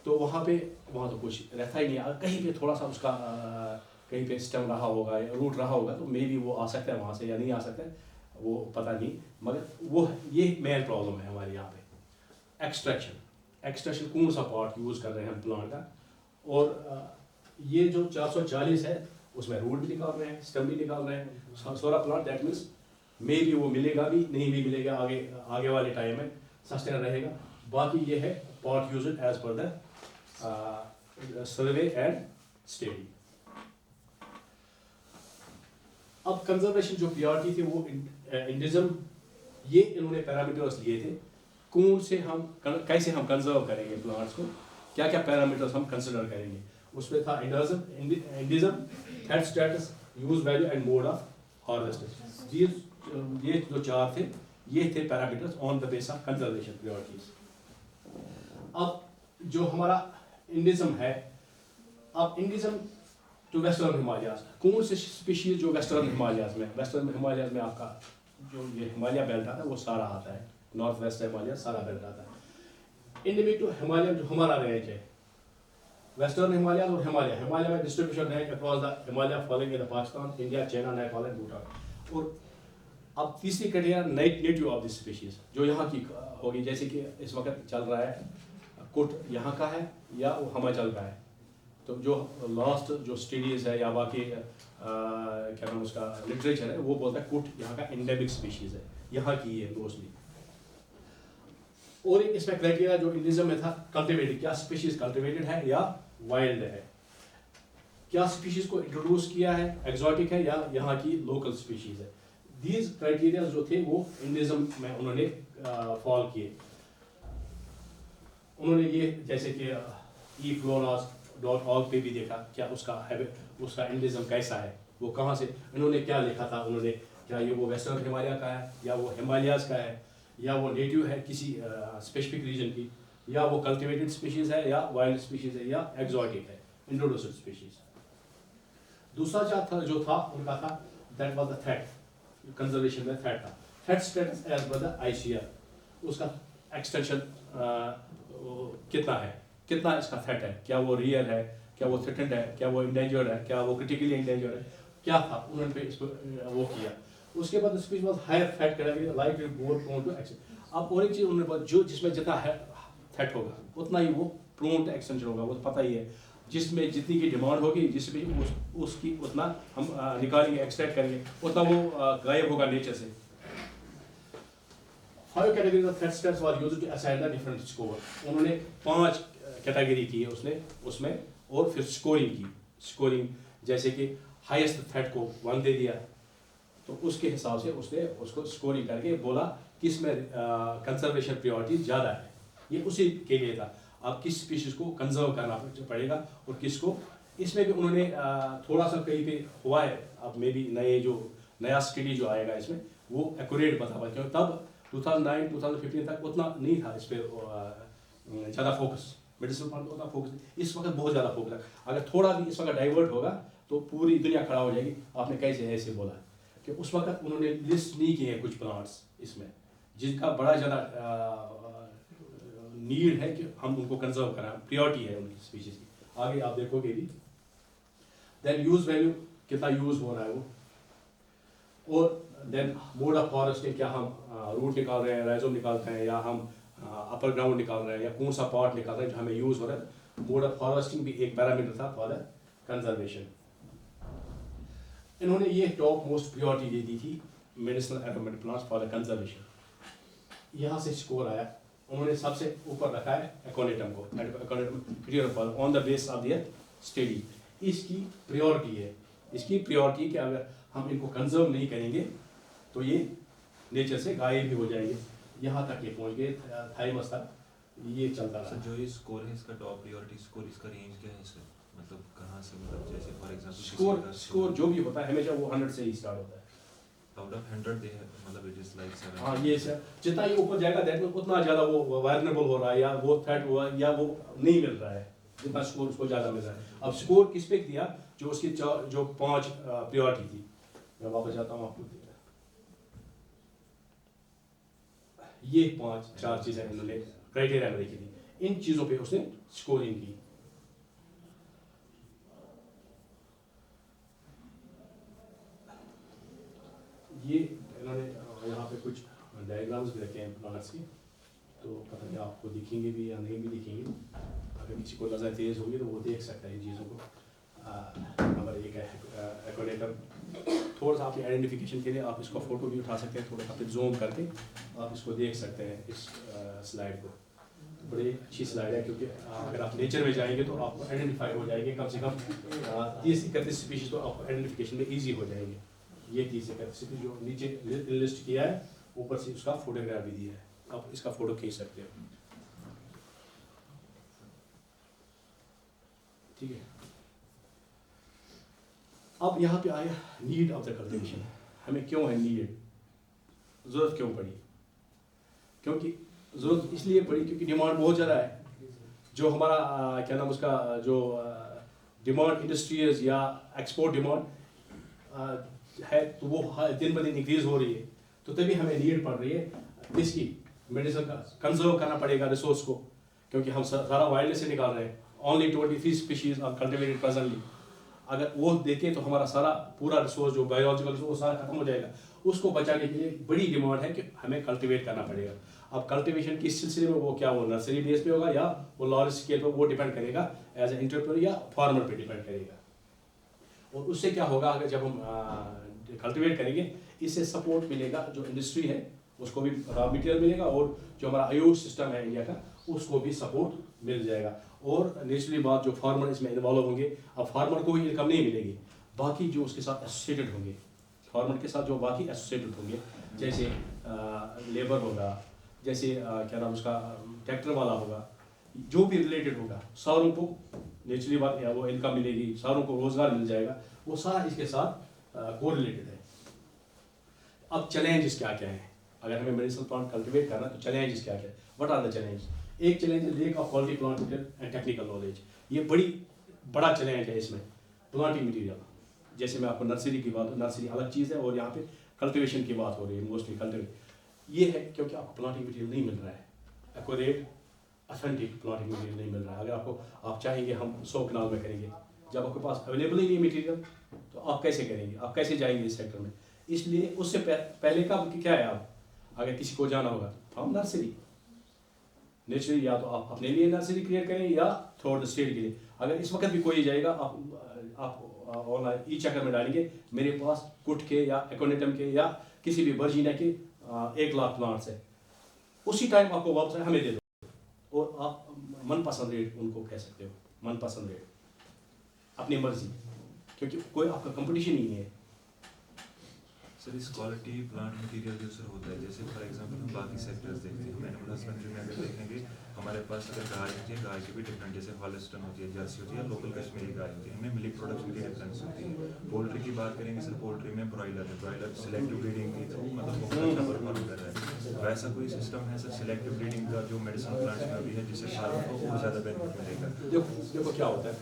तो वहाँ तो कुछ रहता ही नहीं। अगर कहीं पे थोड़ा सा उसका कहीं पे स्टेम रहा होगा या रूट रहा होगा तो मे बी वो आ सकता है वहाँ से या नहीं आ सकता है, वो पता नहीं, मगर वो ये मेन प्रॉब्लम है हमारे यहाँ पे। एक्सट्रैक्शन कौन सा पार्ट यूज़ कर रहे हैं हम प्लांट का, और ये जो 440 है उसमें रूट भी निकाल रहे हैं, स्टेम भी निकाल रहे हैं, सारा plant, that means may be वो मिलेगा भी नहीं भी मिलेगा, आगे वाले टाइम में सस्टेन रहेगा। बाकी ये है part use as per the survey and study. अब कंजर्वेशन जो प्रायोरिटी थी वो इंडिज्म, ये इन्होंने पैरामीटर्स लिए थे, कौन से हम कैसे हम कंजर्व करेंगे प्लांट्स को, क्या क्या पैरामीटर्स हम कंसिडर करेंगे। उसमें था endemism, health status, use value and mode of harvesting. ये जो चार थे ये थे parameters on the base of conservation priorities. अब जो हमारा इंडिज्म है। अब इंडिज्म टू वेस्टर्न हिमालयाज, कौन से स्पीशीज जो वेस्टर्न हिमालयाज में आपका जो ये हिमालय बेल्ट आता है वो सारा आता है, नॉर्थ वेस्ट हिमालय सारा बेल्ट आता है। इंडिमिक टू हिमालय जो हमारा रेंज है, वेस्टर्न हिमालय और हिमालय में distribution range across the Himalaya following in the Pakistan, India, China, Nepal and Bhutan. और अब तीसरी category native of this species जो यहाँ की होगी, जैसे कि इस वक्त चल रहा है कुट यहाँ का है या वो हिमाचल का है, तो जो लास्ट जो स्टडीज़ है या बाकी क्या नाम उसका लिटरेचर है वो बोलता है कुट यहाँ का एंडेमिक स्पीशीज़ है, यहाँ की है मोस्टली। और एक इसमें क्राइटेरिया जो इंडिज्म में था कल्टिवेटेड, क्या स्पीशीज़ कल्टिवेटेड है या वाइल्ड है, क्या स्पीशीज़ को इंट्रोड्यूस किया है, एक्सोटिक है या यहाँ की लोकल स्पीशीज़ है। दीज क्राइटेरिया जो थे वो इंडिज्म में उन्होंने फॉलो किए। उन्होंने ये जैसे कि efloras.org पे भी देखा क्या उसका इंडिज्म कैसा है, वो कहाँ से, इन्होंने क्या लिखा था, उन्होंने क्या ये वो वेस्टर्न हिमालय का है या वो हिमालयाज का है या वो नेटिव है किसी स्पेसिफिक रीजन की, या वो कल्टिवेटेड स्पीशीज़ है या वाइल्ड स्पीशीज़ है या एक्सोटिक है, इंट्रोड्यूस्ड स्पीशीज़। दूसरा जो था उनका था that was the threat, conservation में थ्रेट था, threat status as per the ICR, उसका एक्सटेंशन कितना है, कितना इसका थ्रेट है, क्या वो रियल है, क्या वो थ्रेटेंड है, क्या वो इंडेंजर्ड है, क्या वो क्रिटिकली इंडेंजर्ड है, क्या था उन्होंने पे इस पर वो किया। उसके बाद speech was higher threat category like more prone to action. अब और एक चीज़ उन्होंने बोला जो जिसमें जितना थ्रेट होगा उतना ही वो प्रोन टू एक्सटेंशन होगा, वो पता ही है, जिसमें जितनी की डिमांड होगी जिसमें उसकी उतना हम निकालेंगे, एक्सट्रैक्ट करेंगे, उतना वो गायब होगा नेचर से। 5 categories of threat stats were used to assign the different score। उन्होंने 5 कैटेगरी की है उसमें और फिर स्कोरिंग जैसे कि हाईएस्ट थ्रेट को 1 दे दिया, तो उसके हिसाब से उसने उसको स्कोरिंग करके बोला किस में कंजर्वेशन प्रायोरिटी ज़्यादा है, ये उसी के लिए था। आप किस स्पीशीज़ को कंजर्व करना पड़ेगा और किसको, इसमें भी उन्होंने थोड़ा सा कहीं पे हुआ है, अब मे भी नया स्टडी जो आएगा इसमें वो एक्यूरेट बता पाए, क्योंकि तब 2009-2015 तक उतना नहीं था इस पर ज़्यादा फोकस, मेडिसिन पर उतना फोकस, इस वक्त बहुत ज़्यादा फोकस है। अगर थोड़ा भी इस वक्त डाइवर्ट होगा तो पूरी दुनिया खड़ा हो जाएगी, आपने कैसे ऐसे बोला कि उस वक्त उन्होंने लिस्ट नहीं किए हैं कुछ प्लांट्स इसमें जिनका बड़ा ज़्यादा नीड है कि हम उनको कंजर्व करें, प्रायोरिटी है उनकी स्पीशीज़ की। आगे आप देखोगे भी देन यूज़ वैल्यू कितना यूज़ हो रहा है वो, और देन मोड ऑफ फॉरेस्टिंग, क्या हम रूट निकाल रहे हैं, राइजोम निकालते हैं या हम अपर ग्राउंड निकाल रहे हैं या कौन सा पार्ट निकाल रहे हैं जो हमें यूज़ हो रहा है। मोड ऑफ फॉरेस्टिंग भी एक पैरामीटर था फॉर द कंजर्वेशन। इन्होंने ये टॉप मोस्ट प्रायोरिटी दे दी थी medicinal aromatic plants for the conservation. यहाँ से स्कोर आया, उन्होंने सबसे ऊपर रखा है एकोनिटम को on the base of their study. इसकी प्रायोरिटी है, इसकी प्रायोरिटी कि अगर हम इनको कंजर्व नहीं करेंगे तो ये नेचर से गायब भी हो जाएंगे। यहाँ तक ये पहुँच गए, थाईमस तक ये चलता रहा। जो ये स्कोर है इसका टॉप प्रायोरिटी स्कोर, इसका रेंज क्या है सर, मतलब कहाँ से, मतलब जैसे फॉर एग्जांपल स्कोर जो भी होता है हमेशा वो 100 से ही स्टार्ट होता है। आउट ऑफ 100 दे है, मतलब इट इज लाइक 7। हाँ ये सर, जितना ये ऊपर जाएगा दैट में उतना ज़्यादा वो वायरनेबल हो रहा है या वो थ्रेट हुआ या वो नहीं मिल रहा है, जितना स्कोर उसको ज़्यादा मिल रहा है। अब स्कोर किस पे दिया, जो उसकी जो 5 प्रायोरिटी थी। मैं वापस जाता हूँ आपको, ये 4 चीज़ें इन्होंने क्राइटेरिया में लिखी थी, इन चीज़ों पे उसने स्कोरिंग की। ये इन्होंने यहाँ पे कुछ डायग्राम्स भी रखे हैं प्लांट्स की, तो पता नहीं आपको दिखेंगे भी या नहीं भी दिखेंगे। अगर किसी को नज़र तेज़ होगी तो वो देख सकता है इन चीज़ों को। नंबर 1 है एकोनेटम। थोड़ा सा आपकी आइडेंटिफिकेशन के लिए आप इसको फ़ोटो भी उठा सकते हैं, थोड़ा सा फिर जूम करके आप इसको देख सकते हैं इस स्लाइड को। बड़ी अच्छी स्लाइड है क्योंकि अगर आप नेचर में जाएंगे तो आपको आइडेंटिफाई हो जाएंगे, कम से कम 30-31 स्पीशीज़ तो आपको आइडेंटिफिकेशन में ईजी हो जाएंगे। ये 30-31 स्पीशीज़ जो नीचे लिस्ट किया है, ऊपर से उसका फोटोग्राफ भी दिया है, आप इसका फ़ोटो खींच सकते हो। ठीक है, अब यहाँ पे आया नीड ऑफ द कल्टिवेशन। हमें क्यों है नीड, ज़रूरत क्यों पड़ी? क्योंकि ज़रूरत इसलिए पड़ी क्योंकि डिमांड बहुत ज़्यादा है। जो हमारा क्या नाम उसका जो डिमांड इंडस्ट्रीज या एक्सपोर्ट डिमांड है तो वो दिन ब दिन इंक्रीज हो रही है, तो तभी हमें नीड पड़ रही है इसकी मेडिसिन का कंजर्व करना पड़ेगा रिसोर्स को, क्योंकि हम सारा वाइल्ड से निकाल रहे हैं। Only 23 species are cultivated presently. अगर वो देखें तो हमारा सारा पूरा रिसोर्स जो बायोलॉजिकल रिसोर्स वो सारा खत्म हो जाएगा। उसको बचाने के लिए बड़ी डिमांड है कि हमें कल्टिवेट करना पड़ेगा। अब कल्टिवेशन किस सिलसिले में, वो क्या वो नर्सरी बेस पे होगा या वो लार्ज स्केल पे, वो डिपेंड करेगा एज ए एंटरप्रेन्योर या फार्मर पे डिपेंड करेगा। और उससे क्या होगा, अगर जब हम कल्टिवेट करेंगे इससे सपोर्ट मिलेगा, जो इंडस्ट्री है उसको भी रॉ मटेरियल मिलेगा, और जो हमारा आयुष सिस्टम है इंडिया का उसको भी सपोर्ट मिल जाएगा। और नेचुरली बात, जो फार्मर इसमें इन्वॉल्व होंगे, अब फार्मर को ही इनकम नहीं मिलेगी, बाकी जो उसके साथ एसोसिएटेड होंगे, फार्मर के साथ जो बाकी एसोसिएटेड होंगे, जैसे लेबर होगा, जैसे क्या नाम उसका ट्रैक्टर वाला होगा, जो भी रिलेटेड होगा, सारों को नेचुरली बात या वो इनकम मिलेगी, सारों को रोजगार मिल जाएगा, वो सारा इसके साथ कोरिलेटेड है। अब चैलेंजेस क्या क्या हैं, अगर हमें मेडिसिनल प्लांट कल्टिवेट करना है तो चैलेंजेस क्या क्या है, व्हाट आर द चैलेंज? एक चैलेंज है lake of quality plant material and technical knowledge. ये बड़ा चैलेंज है इसमें प्लांटिंग मटेरियल। जैसे मैं आपको नर्सरी की बात, नर्सरी अलग चीज़ है और यहाँ पे कल्टिवेशन की बात हो रही है, मोस्टली कल्टिवेट ये है क्योंकि आपको प्लांटिंग मटेरियल नहीं मिल रहा है, एक्यूरेट ऑथेंटिक प्लांटिंग मटेरियल नहीं मिल रहा है। अगर आपको आप चाहेंगे हम 100 कनाल में करेंगे, जब आपके पास अवेलेबल ही नहीं मटेरियल तो आप कैसे करेंगे, आप कैसे जाएंगे इस सेक्टर में? इसलिए उससे पहले का क्या है, आप अगर किसी को जाना होगा हम नर्सरी नेचुरली, या तो आप अपने लिए नर्सरी क्रिएट करें या थ्रू द स्टेट के लिए। अगर इस वक्त भी कोई जाएगा, आप ऑनलाइन ई चक्कर में डालेंगे मेरे पास कुट के या एकोनेटम के या किसी भी वर्जीनिया के 1 लाख प्लांट्स है, उसी टाइम आपको वापस हमें दे दो, और आप मनपसंद रेट उनको कह सकते हो, मनपसंद रेट अपनी मर्जी, क्योंकि कोई आपका कंपटीशन ही नहीं है। सर इस क्वालिटी प्लांट मटेरियल जो सर होता है, जैसे फॉर एग्जांपल हम बाकी सेक्टर्स देखते हैं, हम एनिमल हस्बेंड्री में अगर देखेंगे हमारे पास अगर गाय होती है, गाय की भी डिफरेंट, जैसे हॉलिस्टन होती है, जर्सी होती है, लोकल कश्मीरी गाय होती है, इनमें मिल्क प्रोडक्ट्स की डिफरेंस होती है। पोल्ट्री की बात करेंगे सर, पोल्ट्री में ब्रॉयलर है, ब्रॉयलर सिलेक्टिव ब्रीडिंग की थ्रू मतलब बहुत अच्छा परफॉर्म कर रहा है। वैसा कोई सिस्टम है सर सिलेक्टिव ब्रीडिंग का जो मेडिसिनल प्लांट्स में अभी है, जिससे फार्मर को और ज़्यादा बेनिफिट मिलेगा? देखो क्या होता है,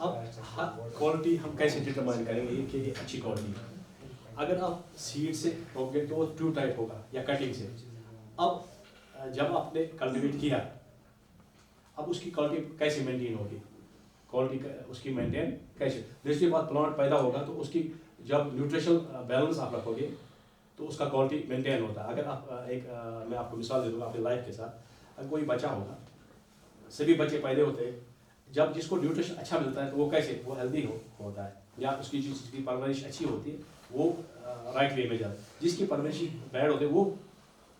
अब क्वालिटी हम कैसे डिटरमाइन करेंगे कि ये अच्छी क्वालिटी है? अगर आप सीड से होंगे तो ट्रू टाइप होगा या कटिंग से। अब जब आपने कल्टिवेट किया, अब उसकी क्वालिटी कैसे मेंटेन होगी, क्वालिटी उसकी मेंटेन कैसे? दूसरी बात, प्लांट पैदा होगा तो उसकी जब न्यूट्रिशनल बैलेंस आप रखोगे तो उसका क्वालिटी मेंटेन होता है। अगर आप मैं आपको मिसाल दे दूँगा अपनी लाइफ के साथ, अगर कोई बच्चा होगा, सभी बच्चे पैदा होते हैं, जब जिसको न्यूट्रिशन अच्छा मिलता है तो वो कैसे, वो हेल्दी होता है, या उसकी जिसकी परवरिश अच्छी होती है वो राइट वे में जाता है, जिसकी परवरिश बैड होती है वो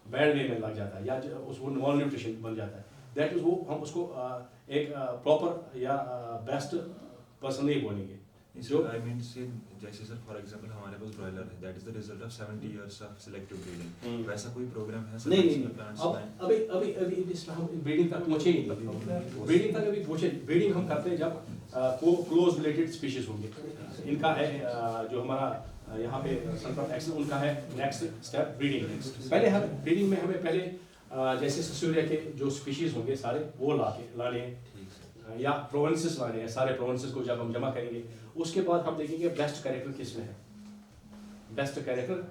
बैड वे में लग जाता है, या उसको नॉन न्यूट्रिशन बन जाता है। दैट इज वो हम उसको एक प्रॉपर या बेस्ट पर्सन नहीं बोलेंगे। जो आई मीन से जैसे सर फॉर एग्जांपल हमारे पास ब्रॉयलर है, that is the result of 70 years of selective breeding. वैसा कोई प्रोग्राम है सर? नहीं, अब अभी इसमें हम ब्रीडिंग तक पहुंचे ही नहीं। ब्रीडिंग तक अभी पहुंचे, ब्रीडिंग हम करते हैं जब को क्लोज रिलेटेड स्पीशीज होंगे। इनका है जो हमारा यहाँ पे सेंटर ऑफ एक्सेलेंस, उनका है नेक्स्ट स्टेप ब्रीडिंग। पहले हम ब्रीडिंग में हमें पहले जैसे ससूरिया के जो स्पीशीज होंगे सारे वो लाने हैं, या प्रोवेंसेस लाने हैं, सारे प्रोवेंसेस को जब हम जमा करेंगे उसके बाद हम देखेंगे बेस्ट कैरेक्टर किस में है। बेस्ट कैरेक्टर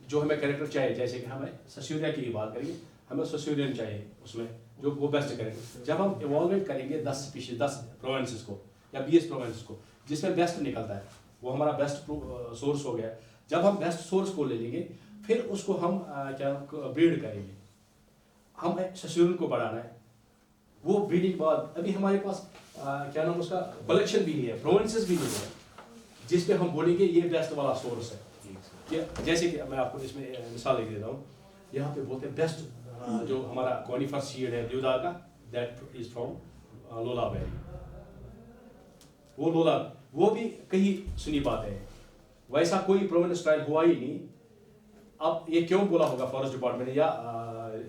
जो हमें कैरेक्टर चाहिए, जैसे कि हमें ससूरिया की बात करेंगे, हमें ससूरियन चाहिए उसमें जो वो बेस्ट कैरेक्टर। जब हम इवॉल्वेट करेंगे 10 स्पीशीज 10 प्रोवेंसेस को या 20 प्रोवेंसेस को, जिसमें बेस्ट निकलता है वो हमारा बेस्ट सोर्स हो गया। जब हम बेस्ट सोर्स को ले लेंगे फिर उसको हम क्या ब्रीड करेंगे, हम ससूरियन को बढ़ाना है। वो ब्रीडिंग बाद अभी हमारे पास क्या नाम उसका कलेक्शन भी नहीं है, प्रोवेंसेस भी नहीं है जिस पे हम बोलेंगे ये बेस्ट वाला सोर्स है। जैसे कि मैं आपको इसमें मिसाल दे देता हूँ, यहाँ पे बोलते हैं बेस्ट जो हमारा कॉनिफर सीड है देवदार का, दैट इज फ्रॉम लोला वैली। वो लोला वो भी कहीं सुनी बात है, वैसा कोई प्रोवेंस ट्रायल हुआ ही नहीं। अब ये क्यों बोला होगा फॉरेस्ट डिपार्टमेंट या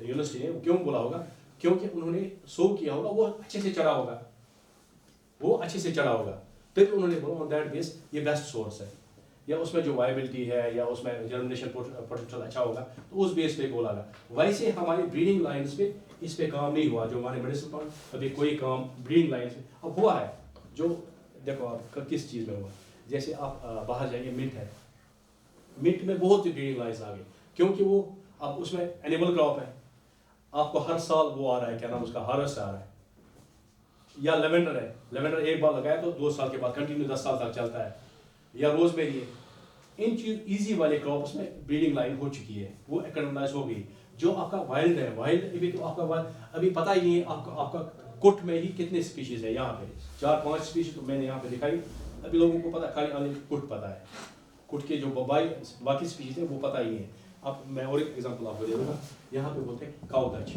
यूनिवर्सिटी ने, क्यों बोला होगा? क्योंकि उन्होंने शो किया होगा, वो अच्छे से चढ़ा होगा, वो अच्छे से चढ़ा होगा, तभी उन्होंने बोला ऑन दैट बेस ये बेस्ट सोर्स है। या उसमें जो वायबिलिटी है या उसमें जर्मिनेशन पोटेंशियल अच्छा होगा, तो उस बेस पे गोल आगा। वैसे हमारी ब्रीडिंग लाइन्स पे इस पे काम नहीं हुआ, जो हमारे मेडिसिन प्लांट अभी कोई काम ब्रीडिंग लाइन्स पे अब हुआ है। जो देखो आप किस चीज़ में हुआ, जैसे आप बाहर जाइए, मिंट है, मिंट में बहुत सी ब्रीडिंग लाइन्स आ गई, क्योंकि वो अब उसमें एनिमल क्रॉप है, आपको हर साल वो आ रहा है, क्या नाम उसका, हार्वेस्ट आ रहा है। या लेवेंडर है, लेवेंडर एक बार लगाया तो 2 साल के बाद कंटिन्यू 10 साल तक चलता है। या रोजमेरी है, इन चीज इजी वाले क्रॉप्स में ब्रीडिंग लाइन हो चुकी है, वो एक्रोनाइज हो गई। जो आपका वाइल्ड है, वाइल्ड अभी तो आपका अभी पता ही नहीं है आपका कुट में ही कितने स्पीशीज है। यहाँ पे 4-5 स्पीशीज तो मैंने यहाँ पे दिखाई, अभी लोगों को पता, खाली कुट पता है, कुट के जो बाकी स्पीशीज है वो पता ही नहीं है। अब मैं और एक एग्जांपल आपको दे दूँगा, यहाँ पे बोलते हैं काउ डच,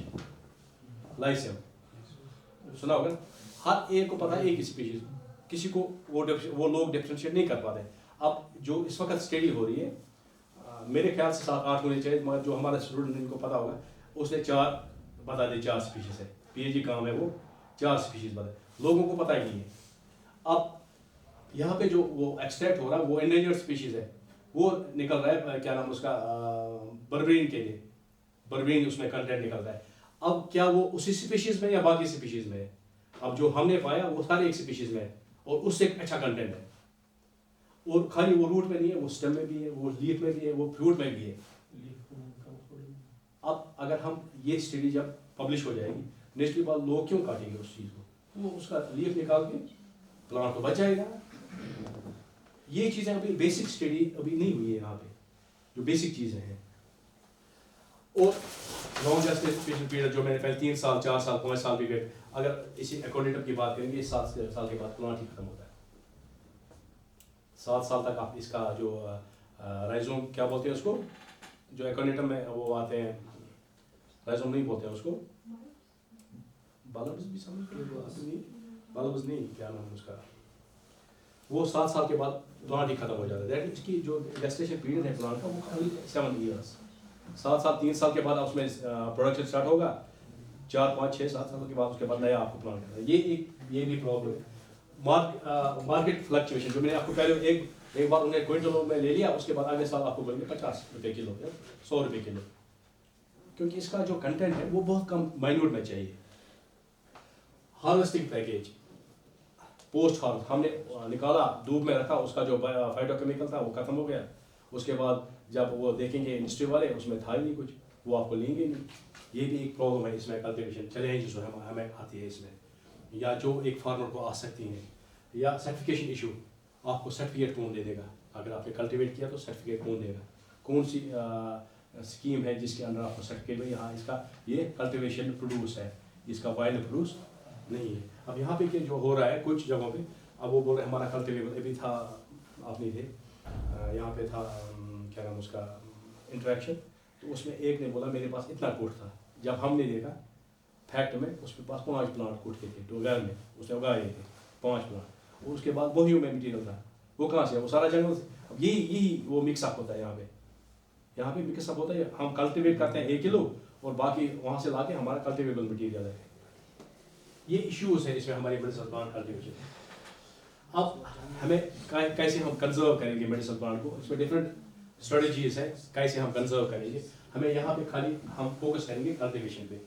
लाइसियम, सुना होगा। हर एक को पता है एक ही स्पीशीज, किसी को वो लोग डिफरेंशिएट नहीं कर पाते। अब जो इस वक्त स्टडी हो रही है, मेरे ख्याल से 7-8 होने चाहिए, मगर जो हमारा स्टूडेंट इनको पता होगा, उसने 4 बता दे, 4 स्पीशीज है, पीएचडी काम है वो, 4 स्पीशीज बता, लोगों को पता ही नहीं है। अब यहाँ पे जो वो एक्सट्रैक्ट हो रहा है वो एंडेंजर्ड स्पीशीज है, वो निकल रहा है, क्या नाम उसका, बर्बरीन के लिए, बर्बरीन उसमें कंटेंट निकल रहा है। अब क्या वो उसी स्पीशीज में या बाकी स्पीशीज में है? अब जो हमने पाया वो सारे एक स्पीशीज में है और उससे अच्छा कंटेंट है, और खाली वो रूट में नहीं है, वो स्टेम में भी है, वो लीफ में भी है, वो फ्रूट में भी है। अब अगर हम ये स्टडी जब पब्लिश हो जाएगी, नेक्स्ट बार लोग क्यों काटेंगे उस चीज़ को, वो उसका लीफ निकाल के प्लांट तो बच जाएगा। ये चीज़ें अभी बेसिक स्टडी अभी नहीं हुई है यहाँ पे, जो बेसिक चीज़ें हैं। और लॉन्ग जेस्टेशन पीरियड जो मैंने पहले 3 साल, 4 साल, 5 साल भी गए, अगर इसी एकोडेटम की बात करेंगे, 7 साल के बाद प्लांट ही खत्म होता है। 7 साल तक आप इसका जो राइजोम क्या बोलते हैं उसको, जो एकोडेटम में वो आते हैं, राइजोम नहीं बोलते हैं उसको, बल्ब्स भी समझ बल्ब्स नहीं, क्या नाम है उसका, वो 7 साल के बाद प्लांट ही खत्म हो जाता है। दैट इसकी जो जेस्टेशन पीरियड है प्लांट का वो खाली 7 ईयर्स, 7 साल, 3 साल के बाद उसमें प्रोडक्शन स्टार्ट होगा, 4, 5, 6, 7 साल के बाद उसके बाद नया आपको प्लांट करना है। ये भी प्रॉब्लम है। मार्केट फ्लक्चुएशन, जो मैंने आपको पहले एक बार उन्हें क्विंटलों में ले लिया, उसके बाद अगले साल आपको बोलेंगे 50 रुपये किलो, 100 रुपये किलो, क्योंकि इसका जो कंटेंट है वो बहुत कम माइन्यूट में चाहिए। हार्वेस्टिंग पैकेज, पोस्ट हार्वेस्ट हमने निकाला, धूप में रखा, उसका जो फाइटोकेमिकल था वो खत्म हो गया, उसके बाद जब वो देखेंगे इंडस्ट्री वाले, उसमें था ही नहीं कुछ, वो आपको लेंगे नहीं। ये भी एक प्रॉब्लम है इसमें, कल्टिवेशन चैलेंज जो हमें आती है इसमें, या जो एक फार्मर को आ सकती हैं, या सर्टिफिकेशन इशू, आपको सर्टिफिकेट कौन दे देगा, अगर आपने कल्टिवेट किया तो सर्टिफिकेट कौन देगा, कौन सी स्कीम है जिसके अंदर आपको सर्टिफिकेट में, यहाँ इसका ये कल्टिवेशन प्रोड्यूस है, इसका वाइल्ड प्रोड्यूस नहीं है। अब यहाँ पे जो हो रहा है कुछ जगहों पे, अब वो बोल रहे हमारा कल्टिवेबल, अभी था आपने थे यहाँ पे था, क्या नाम उसका, इंटरेक्शन, तो उसमें एक ने बोला मेरे पास इतना कोट था, जब हमने देखा फैक्ट में उसके पास 5 प्लांट कोट के थे, तो घर में उसने उगाए थे 5 प्लांट, और उसके बाद वही में मटीरियल था, वो कहाँ से, वो सारा जंगल से। अब यही वो मिक्सअप होता है यहाँ पे मिक्सअप होता है, हम कल्टिवेट करते हैं 1 किलो और बाकी वहाँ से ला के हमारा कल्टिवेबल मटीरियल है। ये इश्यूज है इसमें हमारी मेडिसिनल प्लांट कल्टिवेशन। अब हमें कैसे हम कंजर्व करेंगे मेडिसिनल प्लांट को, इसमें डिफरेंट स्ट्रेटजीज है कैसे हम कंजर्व करेंगे। हमें यहाँ पे खाली हम फोकस करेंगे कल्टिवेशन पे।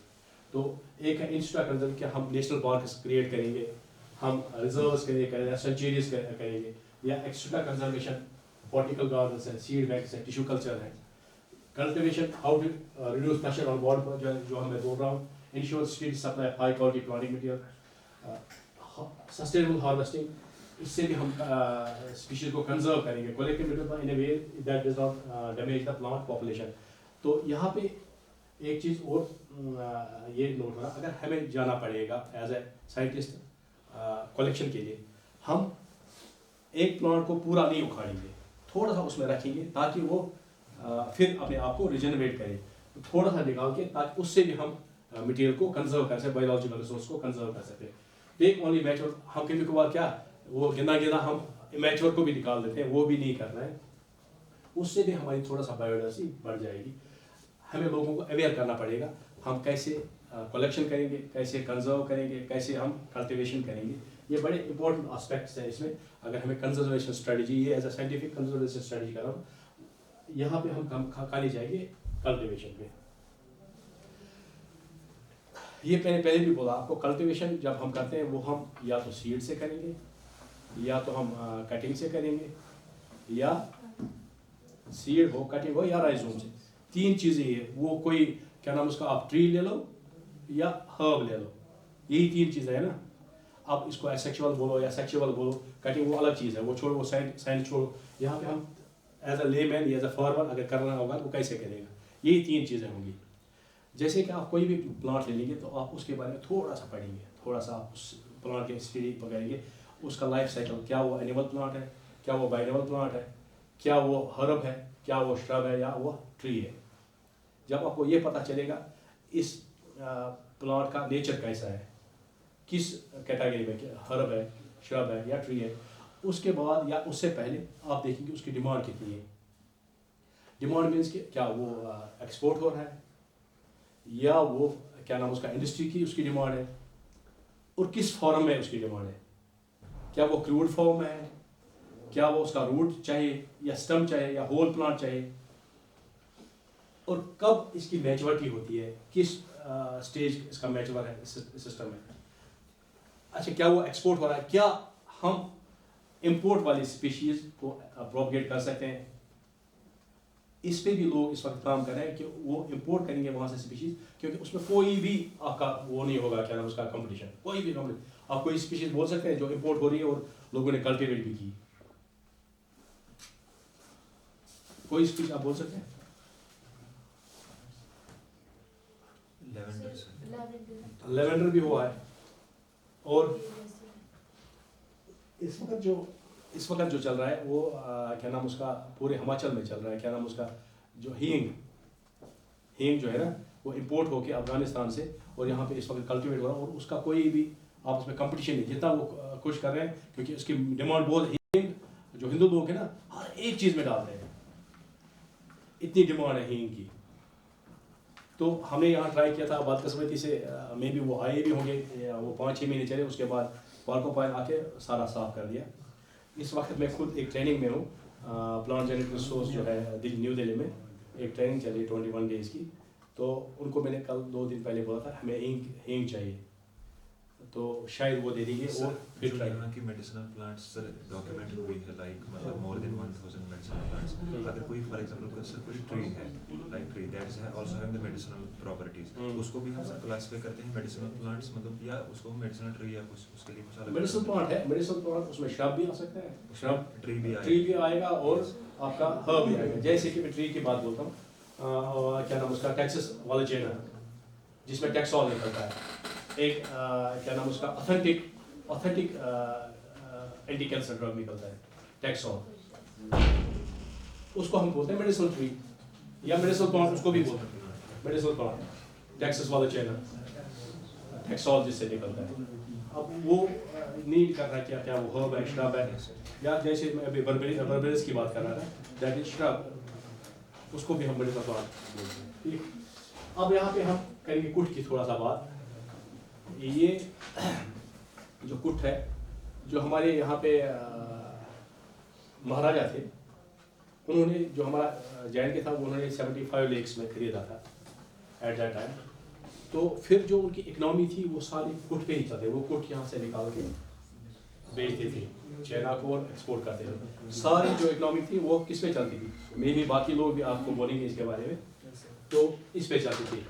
तो एक है इंस्टा कंजर्व, कि हम नेशनल पार्क क्रिएट करेंगे, हम रिजर्व्स करेंगे, सेंचुरीज करेंगे, या एक्स्ट्रा कंजर्वेशन, बॉटनिकल गार्डन्स है, सीड बैंक्स है, टिश्यू कल्चर है। Cultivation, how to reduce pressure on water, जो मैं बोल रहा हूँ, ensure state supply high quality planting material, sustainable harvesting, इससे भी हम स्पीशीज को कंजर्व करेंगे, collective in a way that does not damage the plant population. तो यहाँ पे एक चीज़ और ये नोट होना, अगर हमें जाना पड़ेगा एज ए साइंटिस्ट कलेक्शन के लिए, हम एक प्लांट को पूरा नहीं उखाड़ेंगे, थोड़ा सा उसमें रखेंगे ताकि वो फिर अपने आप को रिजनरेट करे, तो थोड़ा सा निकाल के, ताकि उससे भी हम मटेरियल को कंजर्व कर सकें, बायोलॉजिकल रिसोर्स को कंजर्व कर सकें। टेक ओनली मैच्योर, हम कभी कभार क्या वो गिना हम इमेच्योर को भी निकाल देते हैं, वो भी नहीं करना है, उससे भी हमारी थोड़ा सा बायोडाइवर्सिटी बढ़ जाएगी। हमें लोगों को अवेयर करना पड़ेगा, हम कैसे कलेक्शन करेंगे, कैसे कंजर्व करेंगे, कैसे हम कल्टिवेशन करेंगे, ये बड़े इंपॉर्टेंट एस्पेक्ट्स हैं इसमें। अगर हमें कंजर्वेशन स्ट्रेटजी, ये as a scientific conservation strategy कर रहा हूँ, यहाँ पे हम खाली जाएंगे कल्टिवेशन पे। ये मैंने पहले भी बोला आपको, कल्टिवेशन जब हम करते हैं वो हम या तो सीड से करेंगे, या तो हम कटिंग से करेंगे, या सीड हो, कटिंग हो, या राइजोम से। 3 चीज़ें ये, वो कोई क्या नाम उसका, आप ट्री ले लो या हर्ब ले लो, यही 3 चीज़ें है ना। आप इसको एसेक्सुअल बोलो या सेक्सुअल बोलो, कटिंग वो अलग चीज़ है, वो छोड़ो, वो साइंस छोड़ो। यहाँ पे हम as a layman, as a farmer अगर करना होगा तो कैसे करेगा, यही 3 चीज़ें होंगी। जैसे कि आप कोई भी प्लांट ले लेंगे तो आप उसके बारे में थोड़ा सा पढ़ेंगे, थोड़ा सा आप उस प्लांट की स्टडी पकड़ेंगे, उसका लाइफ साइकिल, क्या वो एनिमल प्लांट है, क्या वो बाइनिमल प्लांट है, क्या वो हर्ब है, क्या वो श्रब है, या वो ट्री है। जब आपको ये पता चलेगा इस प्लांट का नेचर कैसा है, किस कैटेगरी में हर्ब है, श्रब है या ट्री है, उसके बाद या उससे पहले आप देखेंगे उसकी डिमांड कितनी है। डिमांड मीन्स कि क्या वो एक्सपोर्ट हो रहा है, या वो क्या नाम उसका इंडस्ट्री की उसकी डिमांड है, और किस फॉर्म में उसकी डिमांड है। क्या वो क्रूड फॉर्म में है, क्या वो उसका रूट चाहिए या स्टम चाहिए या होल प्लांट चाहिए, और कब इसकी मैच्योरिटी होती है, किस स्टेज इसका मैच्योर है सिस्टम में। अच्छा, क्या वो एक्सपोर्ट हो रहा है, क्या हम इंपोर्ट वाली स्पीशीज को प्रोपगेट कर सकते हैं। इस पे भी लोग इस वक्त काम कर रहे हैं कि वो इंपोर्ट करेंगे वहाँ से स्पीशीज, क्योंकि उसमें कोई भी आपका वो नहीं होगा, क्या नाम उसका, कंपटीशन, कोई भी कंपटीशन। आप कोई स्पीशीज बोल सकते हैं जो इंपोर्ट हो रही है और लोगों ने कल्टिवेट भी की, कोई स्पीशीज आप बोल सकते हैं। लेवेंडर भी हुआ है, और इस वक्त जो चल रहा है वो क्या नाम उसका, पूरे हिमाचल में चल रहा है, क्या नाम उसका, जो हींग जो है ना, वो इंपोर्ट होके अफगानिस्तान से और यहाँ पे इस वक्त कल्टिवेट हो रहा है, और उसका कोई भी आपस में कंपटीशन नहीं, जितना वो खुश कर रहे हैं, क्योंकि उसकी डिमांड बहुत, हींग जो हिंदू लोग हैं ना हर एक चीज़ में डाल रहे हैं, इतनी डिमांड है हींग की। तो हमने यहाँ ट्राई किया था बदकिस्मती से, मे भी वो आए भी होंगे, वो 5-6 महीने चले, उसके बाद पार्कोपाइन आके सारा साफ कर दिया। इस वक्त मैं खुद एक ट्रेनिंग में हूँ, प्लांट जेनेटिक रिसोर्स जो है न्यू दिल्ली में एक ट्रेनिंग चली 21 डेज़ की। तो उनको मैंने कल 2 दिन पहले बोला था हमें हींग चाहिए, तो शायद वो दे देंगे। और फिर जो यहाँ की मेडिसिनल प्लांट्स सर डॉक्यूमेंटेड हुई है, लाइक मतलब मोर देन 1000 मेडिसिनल प्लांट्स। अगर कोई फॉर एग्जांपल सर कोई ट्री है, like tree that is also having the medicinal properties, उसको भी हम सर क्लासिफाई करते हैं मेडिसिनल प्लांट्स, मतलब या उसको मेडिसिनल ट्री या कुछ उसके लिए कुछ अलग मेडिसिनल प्लांट है, मेडिसिनल प्लांट उसमें श्रब भी आ सकता है, श्रब ट्री भी आएगा और आपका हर्ब भी आएगा। जैसे कि मैं ट्री की बात बोलता हूँ, क्या नाम उसका, टेक्सास वालेजेना, जिसमें टेक्सॉल निकलता है, एक क्या नाम उसका, ऑथेंटिक एंटी कैंसर ड्रग निकलता है टेक्सॉल, उसको हम बोलते हैं मेडिसिनल ट्री या मेडिसिनल प्लांट, उसको भी बोलते हैं मेडिसिनल प्लांट। टेक्सास वालेजेना टेक्सॉल जिससे निकलता है। अब वो नीड कर रहा है क्या वो हर्ब है, श्रब है, या जैसे मैं अभी बर्बेरिस की बात कर रहा था, दैट इज श्रब, उसको भी हम मेडिसिनल प्लांट बोलते हैं। ठीक, अब यहाँ पे हम करेंगे कुट की थोड़ा सा बात। ये जो कुट है, जो हमारे यहाँ पे महाराजा थे, उन्होंने जो हमारा जैन था वो उन्होंने 75 लेक्स में खरीदा था एट दैट टाइम। तो फिर जो उनकी इकनॉमी थी वो सारी कुट पे ही चलते, वो कुट यहाँ से निकाल के बेचते थे चाइना को और एक्सपोर्ट करते थे। सारी जो इकनॉमी थी वो किस पे चलती थी, मे भी बाकी लोग भी आपको बोलेंगे इसके बारे में, तो इस पे चलती थी।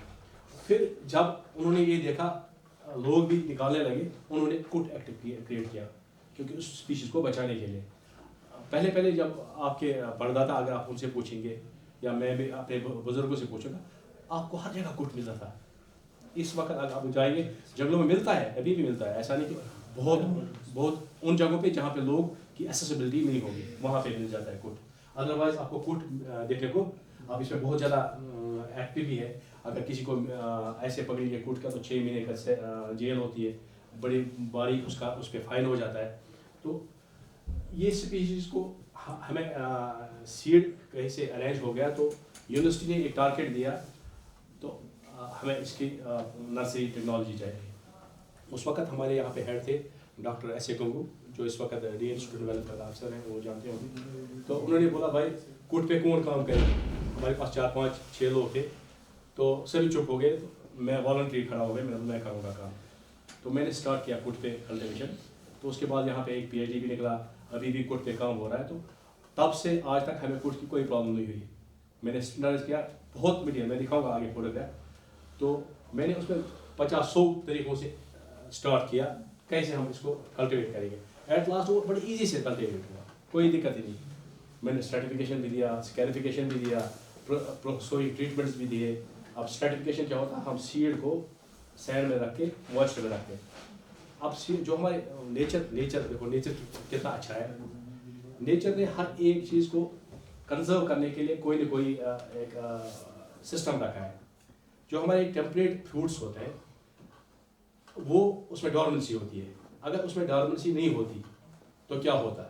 फिर जब उन्होंने ये देखा लोग भी निकालने लगे, उन्होंने कुट एक्ट क्रिएट किया, क्योंकि उस स्पीशीज़ को बचाने के लिए। पहले जब आपके परदादा, अगर आप उनसे पूछेंगे या मैं भी अपने बुजुर्गों से पूछूंगा, आपको हर जगह कुट मिलता था। इस वक्त अगर आप जाएंगे जंगलों में मिलता है, अभी भी मिलता है, ऐसा नहीं कि बहुत उन जगहों पे जहाँ पे लोग की एक्सेसिबिलिटी नहीं होगी वहाँ पे मिल जाता है कुट। अदरवाइज आपको कुट देखने को, आप इसमें बहुत ज़्यादा एक्टिव भी है। अगर किसी को ऐसे पकड़ेंगे कुट का तो 6 महीने का जेल होती है, बड़ी बारीक उसका उस पर फाइन हो जाता है। तो ये स्पीशीज़ को हमें सीड कहीं से अरेंज हो गया, तो यूनिवर्सिटी ने एक टारगेट दिया, तो हमें इसकी नर्सरी टेक्नोलॉजी चाहिए। उस वक्त हमारे यहाँ पे हेड थे डॉक्टर एस ए गंगू, जो इस वक्त डी इंस्टीट्यूट डेवलपमेंट अफसर हैं, वो जानते होंगे। तो उन्होंने बोला भाई कुट पे कौन काम करेगा, हमारे पास 4 5 6 लोग थे, तो सभी चुप हो गए। तो मैं वॉलंटरी खड़ा हो गया, मैं करूँगा काम। तो मैंने स्टार्ट किया कुट पे कल्टिवेशन। तो उसके बाद यहाँ पे एक PhD भी निकला, अभी भी कुट पे काम हो रहा है। तो तब से आज तक हमें कुट की कोई प्रॉब्लम नहीं हुई। मैंने स्टैंडर्डाइज किया बहुत मीडिया, मैं दिखाऊंगा आगे फोटोग्राफ। तो मैंने उसमें 50-100 तरीकों से स्टार्ट किया कैसे हम इसको कल्टिवेट करेंगे। एट लास्ट वो बड़ी इजी से कल्टिवेट हुआ, कोई दिक्कत ही नहीं। मैंने स्ट्रेटिफिकेशन भी दिया, स्कैरिफिकेशन भी दिया, सोई ट्रीटमेंट्स भी दिए। अब स्ट्रेटिफिकेशन क्या होता है, हम सीड को सैंड में रख के मॉइस्चर में रखते हैं। अब सीड जो हमारे नेचर देखो, नेचर कितना अच्छा है। नेचर ने हर एक चीज़ को कंजर्व करने के लिए कोई ना कोई एक सिस्टम रखा है। जो हमारे टेम्परेट फ्रूट्स होते हैं वो उसमें डॉर्मेंसी होती है। अगर उसमें डॉर्मेंसी नहीं होती तो क्या होता है,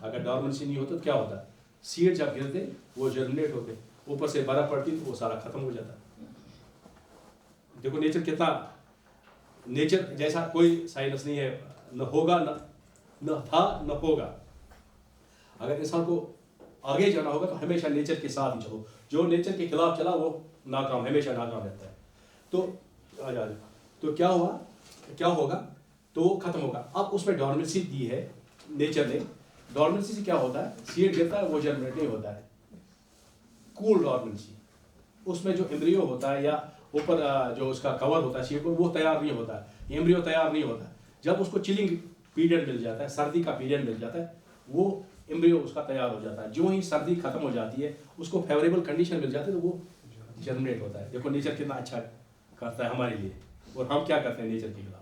अगर डॉर्मेंसी नहीं होता तो क्या होता है, सीड जब गिरते वो जर्मिनेट होते, ऊपर से बर्फ पड़ती तो वो सारा खत्म हो जाता। देखो नेचर कितना, नेचर जैसा कोई साइंस नहीं है, न होगा न था न होगा। अगर इंसान को आगे जाना होगा तो हमेशा नेचर के साथ ही चलो। जो नेचर के खिलाफ चला वो नाकाम, हमेशा नाकाम रहता है। तो क्या होगा, तो वो खत्म होगा। अब उसमें डॉर्मेंसी दी है नेचर ने। डॉर्मेंसी से क्या होता है, सीड गिरता है वो जर्मिनेट नहीं होता है, कूल डॉर्मेंसी। उसमें जो एम्ब्रियो होता है या ऊपर जो उसका कवर होता है सीड को, वो तैयार नहीं होता है, एम्ब्रियो तैयार नहीं होता है। जब उसको चिलिंग पीरियड मिल जाता है, सर्दी का पीरियड मिल जाता है, वो एम्ब्रियो उसका तैयार हो जाता है। जो ही सर्दी खत्म हो जाती है, उसको फेवरेबल कंडीशन मिल जाती है, तो वो जर्मिनेट होता है। देखो नेचर कितना अच्छा करता है हमारे लिए, और हम क्या करते हैं नेचर के खिलाफ।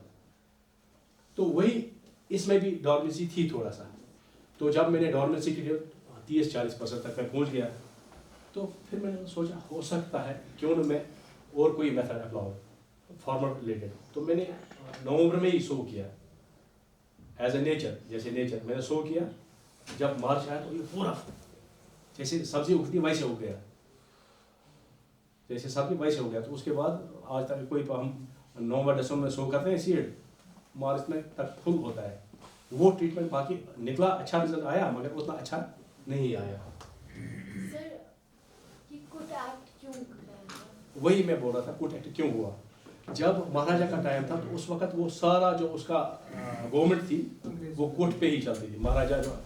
तो वही इसमें भी डॉर्मेंसी थी थोड़ा सा। तो जब मैंने डॉर्मेंसी की 30-40% तक मैं पहुंच गया, तो फिर मैंने सोचा हो सकता है क्यों न मैं और कोई मेथड अप्लाऊं फार्मर रिलेटेड। तो मैंने नवंबर में ही शो किया एज ए नेचर, जैसे नेचर मैंने शो किया। जब मार्च आया तो ये पूरा जैसे सब्जी उगती वैसे उग गया, जैसे सब्जी वैसे हो गया। तो उसके बाद आज तक कोई हम नवंबर-दिसंबर में शो करते हैं सीड, मार्च में तक फुल होता है वो ट्रीटमेंट। बाकी निकला, अच्छा रिजल्ट आया, मगर उतना अच्छा नहीं आया। सर, ये कुट एक्ट क्यों कराया? वही मैं बोल रहा था, कुट एक्ट क्यों हुआ। जब महाराजा का टाइम था तो उस वक्त वो सारा जो उसका गवर्नमेंट थी वो कुट पे ही चलती थी। महाराजा जो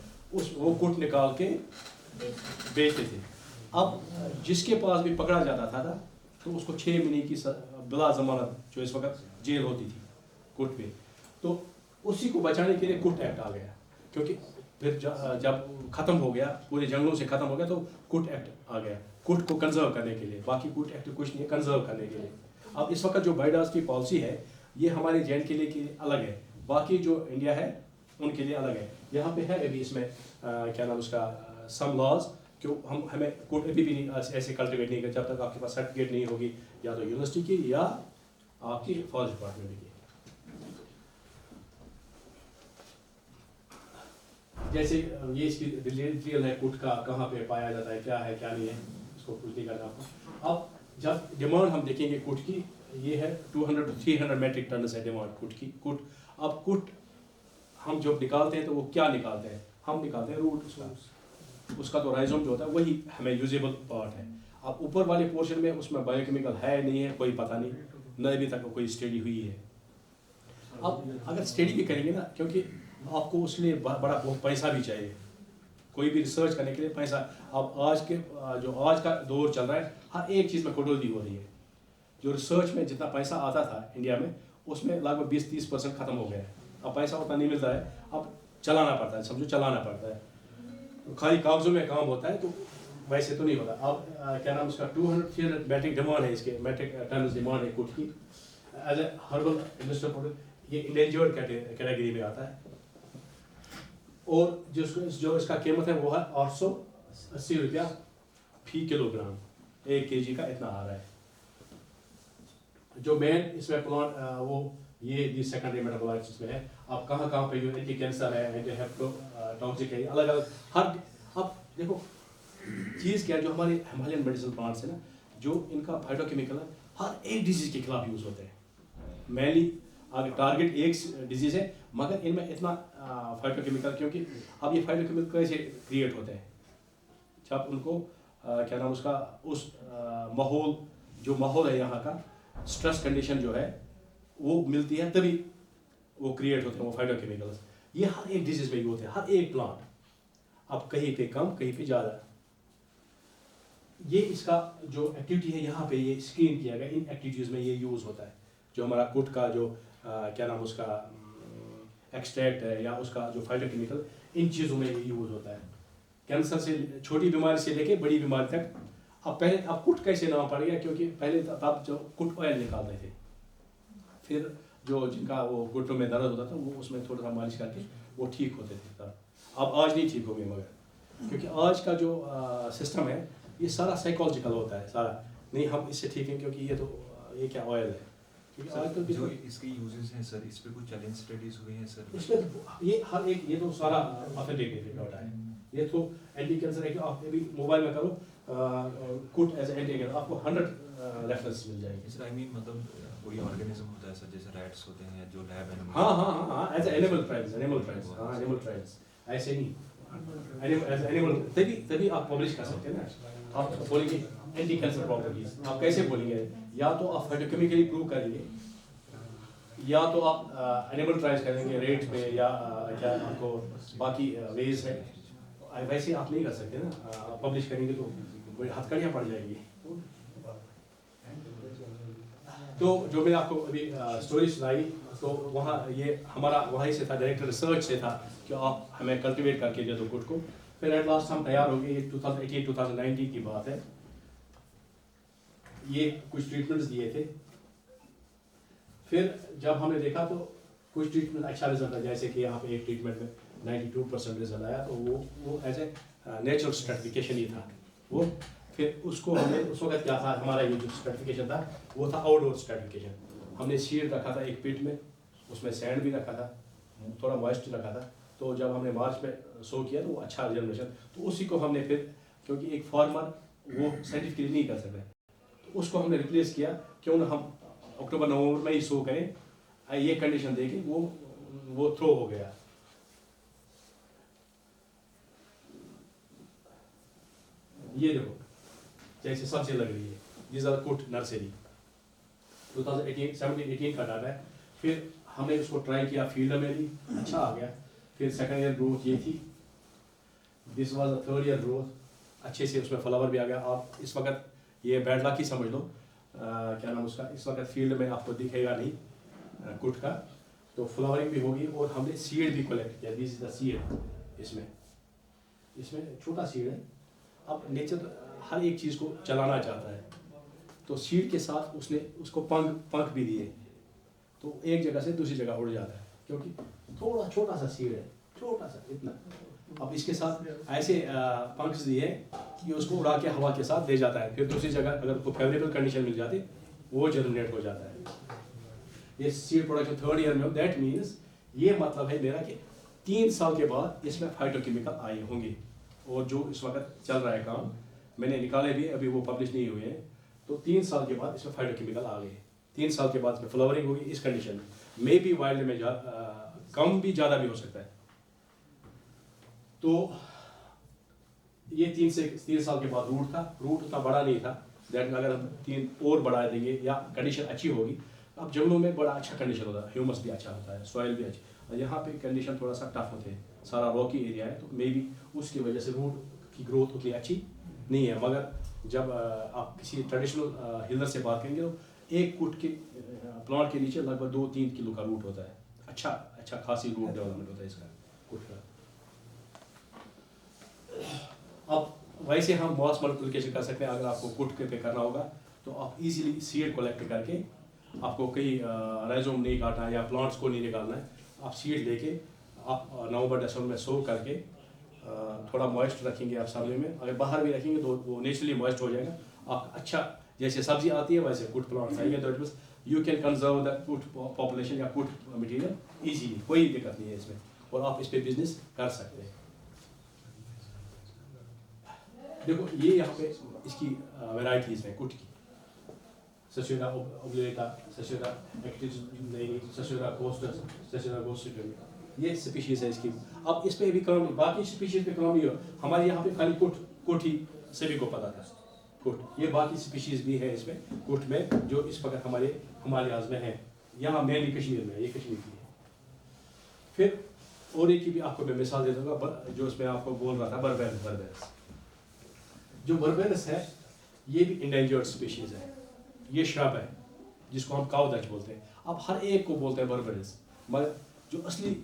वो कुट निकाल के बेचते थे। अब जिसके पास भी पकड़ा जाता था तो उसको 6 महीने की बिला जमानत, जो इस वक्त जेल होती थी कुट पे, तो उसी को बचाने के लिए कुट एक्ट आ गया। क्योंकि फिर जब खत्म हो गया, पूरे जंगलों से खत्म हो गया, तो कुट एक्ट आ गया कुट को कंजर्व करने के लिए। बाकी कुट एक्ट कुछ नहीं है, कंजर्व करने के लिए। अब इस वक्त जो बाइडास की पॉलिसी है ये हमारे जैन के लिए अलग है, बाकी जो इंडिया है उनके लिए अलग है। यहाँ पे है अभी इसमें क्या नाम उसका सम लॉज, क्यों हमें कुट अभी भी नहीं ऐसे कल्टिवेट नहीं कर जब तक आपके पास सर्टिफिकेट नहीं होगी, या तो यूनिवर्सिटी की या आपकी फॉरेस्ट डिपार्टमेंट की। जैसे ये इसकी डिटेल है कुट का, कहाँ पे पाया जाता है, क्या है क्या नहीं है, इसको कुछ नहीं करना आपको। अब जब डिमांड हम देखेंगे कुट की, ये है 200 to 300 मेट्रिक टन है डिमांड कुट की। अब कुट हम जब निकालते हैं तो वो क्या निकालते हैं, हम निकालते हैं रूट उसका तो राइजोम जो होता है वही हमें यूजेबल पार्ट है। अब ऊपर वाले पोर्शन में उसमें बायोकेमिकल है नहीं है कोई पता नहीं, न अभी तक कोई स्टडी हुई है। अब अगर स्टडी भी करेंगे ना, क्योंकि आपको उसके लिए बड़ा बहुत पैसा भी चाहिए, कोई भी रिसर्च करने के लिए पैसा। अब आज का दौर चल रहा है, हर एक चीज़ में कटौती हो रही है। जो रिसर्च में जितना पैसा आता था इंडिया में, उसमें लगभग 20-30% खत्म हो गया है। अब पैसा उतना नहीं मिलता है, अब चलाना पड़ता है, समझो चलाना पड़ता है। खाली कागजों में काम होता है तो वैसे तो नहीं होता। अब क्या नाम उसका 200-300 मेट्रिक डिमांड है, इसके मेट्रिक टन डिमांड है कुट की as a herbal industrial product. ये इंडेंजर्ड कैटेगरी में आता है, और जो इसका कीमत है वो है 880 रुपया फी किलोग्राम, 1 kg का इतना आ रहा है। जो मेन इसमें प्लांट वो ये सेकेंडरी मेटाबोलाइट्स इसमें है। अब कहाँ पे जो एंटी कैंसर है, एंटी हेप्टोटॉक्सिक है, अलग अलग हर। अब देखो चीज़ क्या है, जो हमारे हिमालयन मेडिसिनल प्लांट्स है ना, जो इनका फाइटोकेमिकल है, हर एक डिजीज के खिलाफ यूज़ होते हैं। मेनली अगर टारगेट एक डिजीज़ है मगर इनमें इतना फाइटोकेमिकल, क्योंकि अब ये फाइटोकेमिकल कैसे क्रिएट होते हैं जब उनको क्या नाम उसका उस माहौल जो माहौल है यहाँ का स्ट्रेस कंडीशन जो है वो मिलती है, तभी वो क्रिएट होते हैं वो फाइटोकेमिकल्स। ये हर एक डिजीज़ में होते हैं, हर एक प्लांट, अब कहीं पे कम कहीं पे ज़्यादा। ये इसका जो एक्टिविटी है यहाँ पे ये स्क्रीन किया गया, इन एक्टिविटीज़ में ये यूज़ होता है। जो हमारा कुट का जो क्या नाम उसका एक्सट्रैक्ट है या उसका जो फाइटोकेमिकल, इन चीज़ों में ये यूज़ होता है। कैंसर से छोटी बीमारी से लेके बड़ी बीमारी तक। अब कुट कैसे नाम पड़ गया, क्योंकि पहले तब जो कुट ऑयल निकालते थे, फिर जो जिनका वो घुटनों में दर्द होता था वो उसमें थोड़ा सा मालिश करके वो ठीक होते थे दर्द। अब आज नहीं ठीक होंगे मगर, क्योंकि आज का जो सिस्टम है ये सारा साइकोलॉजिकल होता है सारा। नहीं हम इससे ठीक हैं क्योंकि ये तो ये क्या ऑयल है, क्योंकि आज तो जो इसके यूजेस हैं सर, इस पे कुछ चैलेंज स्टडीज हुई हैं सर? इसमें ये हर एक ये तो सारा ऑथेंटिक रिकॉर्ड है। ये तो एंटी कैंसर है कि आप अभी मोबाइल में करो कुट एज एंटी कैंसर, आपको 100 रेफरेंस मिल जाएगी। सर आई मीन मतलब कोई ऑर्गेनिज्म होता है सर, जैसे रैट्स होते हैं जो लैब एनिमल्स। हाँ एज एनिमल ट्रायल्स, हाँ एनिमल ट्रायल्स ऐसे नहीं एज एनिमल, तभी आप पब्लिश कर सकते हैं ना। आप बोलेंगे एंटी कैंसर प्रॉपर्टीज, आप कैसे बोलेंगे? या तो आप फाइटोकेमिकली प्रूव करेंगे या तो आप एनिमल ट्रायल्स करेंगे रेट पे या क्या आपको बाकी वेज है, वैसे आप नहीं कर सकते ना। पब्लिश करेंगे तो कोई हथकड़ियाँ पड़ जाएगी। तो जो मैंने आपको अभी स्टोरी सुनाई तो वहाँ ये हमारा वहीं से था, डायरेक्टर रिसर्च से था कि आप हमें कल्टीवेट करके दे दो कुट को। फिर एट लास्ट हम तैयार हो गए, ये 2018-2019 की बात है। ये कुछ ट्रीटमेंट्स दिए थे, फिर जब हमने देखा तो कुछ ट्रीटमेंट अच्छा रिजल्ट है, जैसे कि आप एक ट्रीटमेंट में 92% रिजल्ट आया, तो वो एज ए नेचुरल स्ट्रेटिफिकेशन ही था वो। फिर उसको हमने उस वक्त क्या था, हमारा ये जो स्ट्रेटिफिकेशन था वो था आउटडोर स्ट्रेटिफिकेशन। हमने सीड रखा था एक पिट में, उसमें सैंड भी रखा था, थोड़ा मॉइस्ट रखा था। तो जब हमने मार्च में शो किया तो वो अच्छा जनरेशन, तो उसी को हमने फिर, क्योंकि एक फार्मर वो साइंटिफिकली नहीं कर सकता, तो उसको हमने रिप्लेस किया। क्यों ना हम अक्टूबर नवंबर में ही शो करें, ये कंडीशन देके वो थ्रो हो गया। ये देखो जैसे सब्जी लग रही है, दिस आर कुट नर्सरी 2018-17-18 का डाटा है। फिर हमने उसको ट्राई किया फील्ड में भी, अच्छा आ गया। फिर सेकंड ईयर ग्रोथ ये थी, this was the third year growth, अच्छे से उसमें फ्लावर भी आ गया। आप इस वक्त ये बैड लक ही समझ लो, क्या नाम उसका, इस वक्त फील्ड में आपको दिखेगा नहीं कुट का, तो फ्लावरिंग भी होगी। और हमने सीड भी कलेक्ट किया, दिस इज द सीड। इसमें छोटा सीड है। अब नेचर हर एक चीज़ को चलाना चाहता है, तो सीड के साथ उसने उसको पंख भी दिए, तो एक जगह से दूसरी जगह उड़ जाता है, क्योंकि थोड़ा छोटा सा सीड है, छोटा सा इतना। अब इसके साथ ऐसे पंख दिए कि उसको उड़ा के हवा के साथ दे जाता है, फिर दूसरी जगह अगर उसको फेवरेबल कंडीशन मिल जाती वो जर्मिनेट हो जाता है। ये सीड प्रोडक्शन थर्ड ईयर में हो, दैट मीन्स ये मतलब है मेरा कि 3 साल के बाद इसमें फाइटोकेमिकल आए होंगे। और जो इस वक्त चल रहा है काम, मैंने निकाले भी, अभी वो पब्लिश नहीं हुए हैं, तो 3 साल के बाद इसमें फाइटोकेमिकल आ गए। 3 साल के बाद इसमें फ्लावरिंग होगी इस कंडीशन में, मे बी वाइल्ड में कम भी ज़्यादा भी हो सकता है। तो ये 3 साल के बाद रूट था, रूट उतना बड़ा नहीं था, दैट अगर हम 3 और बढ़ा देंगे या कंडीशन अच्छी होगी। अब जंगलों में बड़ा अच्छा कंडीशन होता है, ह्यूमस भी अच्छा होता है, सॉइल भी अच्छी, और यहाँ पे कंडीशन थोड़ा सा टफ होते हैं, सारा रॉकी एरिया है, तो मे बी उसकी वजह से रूट की ग्रोथ उतनी अच्छी नहीं है। मगर जब आप किसी ट्रेडिशनल हिलर से बात करेंगे तो एक कुट के प्लांट के नीचे लगभग 2-3 किलो का रूट होता है, अच्छा खासी रूट डेवलपमेंट होता है इसका कुट का। अब वैसे हम मास मल्टीप्लिकेशन कर सकते हैं। अगर आपको कुट के पे करना होगा तो आप इजीली सीड कलेक्ट करके, आपको कहीं राइजोम नहीं काटना है या प्लांट्स को नहीं निकालना है, आप सीड लेके आप नवंबर-दिसंबर में सो करके थोड़ा मॉइस्ट रखेंगे आप सर्वे में, अगर बाहर भी रखेंगे तो वो नेचुरली मॉइस्ट हो जाएगा। आप अच्छा जैसे सब्जी आती है वैसे कुट प्लांट्स आएंगे, तो it means you can conserve the कुट पॉपुलेशन या कुट मटेरियल इजीली, कोई दिक्कत नहीं है इसमें, और आप इस पे बिजनेस कर सकते हैं। देखो ये यहाँ पे इसकी वैरायटीज है कुट की, Sesura obligata, Sesura actis, Sesura costus, Sesura gostricum. ये स्पीशीज है इसकी। अब इस पे भी काम, बाकी स्पीशीज पे काम ये हमारे यहाँ पे खाली कुट ही सभी को पता था, कुट। ये बाकी स्पीशीज भी है इसमें, कुट में, जो इस वक्त हमारे हिमालयाज में है, यहाँ मेनली कश्मीर में, ये कश्मीर की है। फिर और एक की भी आपको मैं मिसाल दे दूँगा, जो उसमें आपको बोल रहा था बर्बेरस। जो बर्बेरस है ये भी इंडेंजर्ड स्पीशीज है, ये श्रब है जिसको हम कावदच बोलते हैं। अब हर एक को बोलते हैं बर्बेरस, मगर जो असली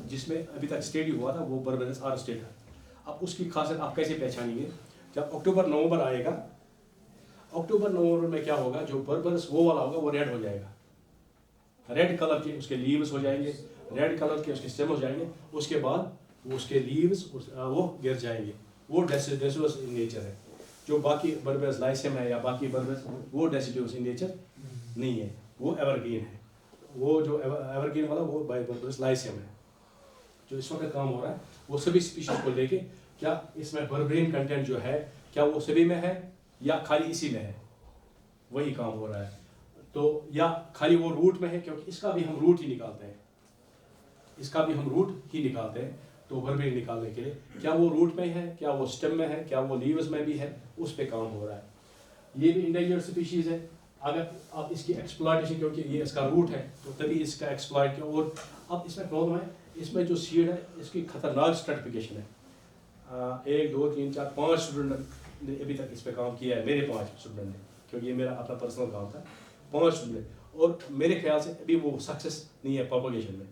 जिसमें अभी तक स्टडी हुआ था वो बर्बेरस आर स्टेट है। अब उसकी खासियत आप कैसे पहचानेंगे? जब अक्टूबर नवंबर आएगा, अक्टूबर नवंबर में क्या होगा, जो बर्बेरस वो वाला होगा वो रेड हो जाएगा, रेड कलर के उसके लीव्स हो जाएंगे, रेड कलर के उसके स्टेम हो जाएंगे, उसके बाद वो उसके लीव्स वो गिर जाएंगे, वो डेसिडुअस इन नेचर है। जो बाकी बर्बेरस लाइसियम है या बाकी बर्बेरस वो डेसिडुअस इन नेचर नहीं है, वो एवरग्रीन है। वो जो एवरग्रीन वाला वो बर्बेरस लाइसियम है। जो इस वक्त काम हो रहा है वो सभी स्पीशीज को लेके, क्या इसमें बर्बेरिन कंटेंट जो है क्या वो सभी में है या खाली इसी में है, वही काम हो रहा है। तो या खाली वो रूट में है, क्योंकि इसका भी हम रूट ही निकालते हैं, इसका भी हम रूट ही निकालते हैं। तो बर्बेरिन निकालने के लिए क्या वो रूट में है, क्या वो स्टेम में है, क्या वो लीव्स में भी है, उस पे काम हो रहा है। ये भी इंडेंजर्ड स्पीशीज है। अगर आप इसकी एक्सप्लॉयटेशन, क्योंकि ये इसका रूट है तो तभी इसका एक्सप्लॉयट किया। और अब इसमें प्रॉब्लम है, इसमें जो सीड है इसकी खतरनाक स्ट्रेटिफिकेशन है। 1 2 3 4 5 स्टूडेंट ने अभी तक इस पर काम किया है, मेरे 5 स्टूडेंट ने, क्योंकि ये मेरा अपना पर्सनल काम था। 5 स्टूडेंट, और मेरे ख्याल से अभी वो सक्सेस नहीं है प्रोपगेशन में,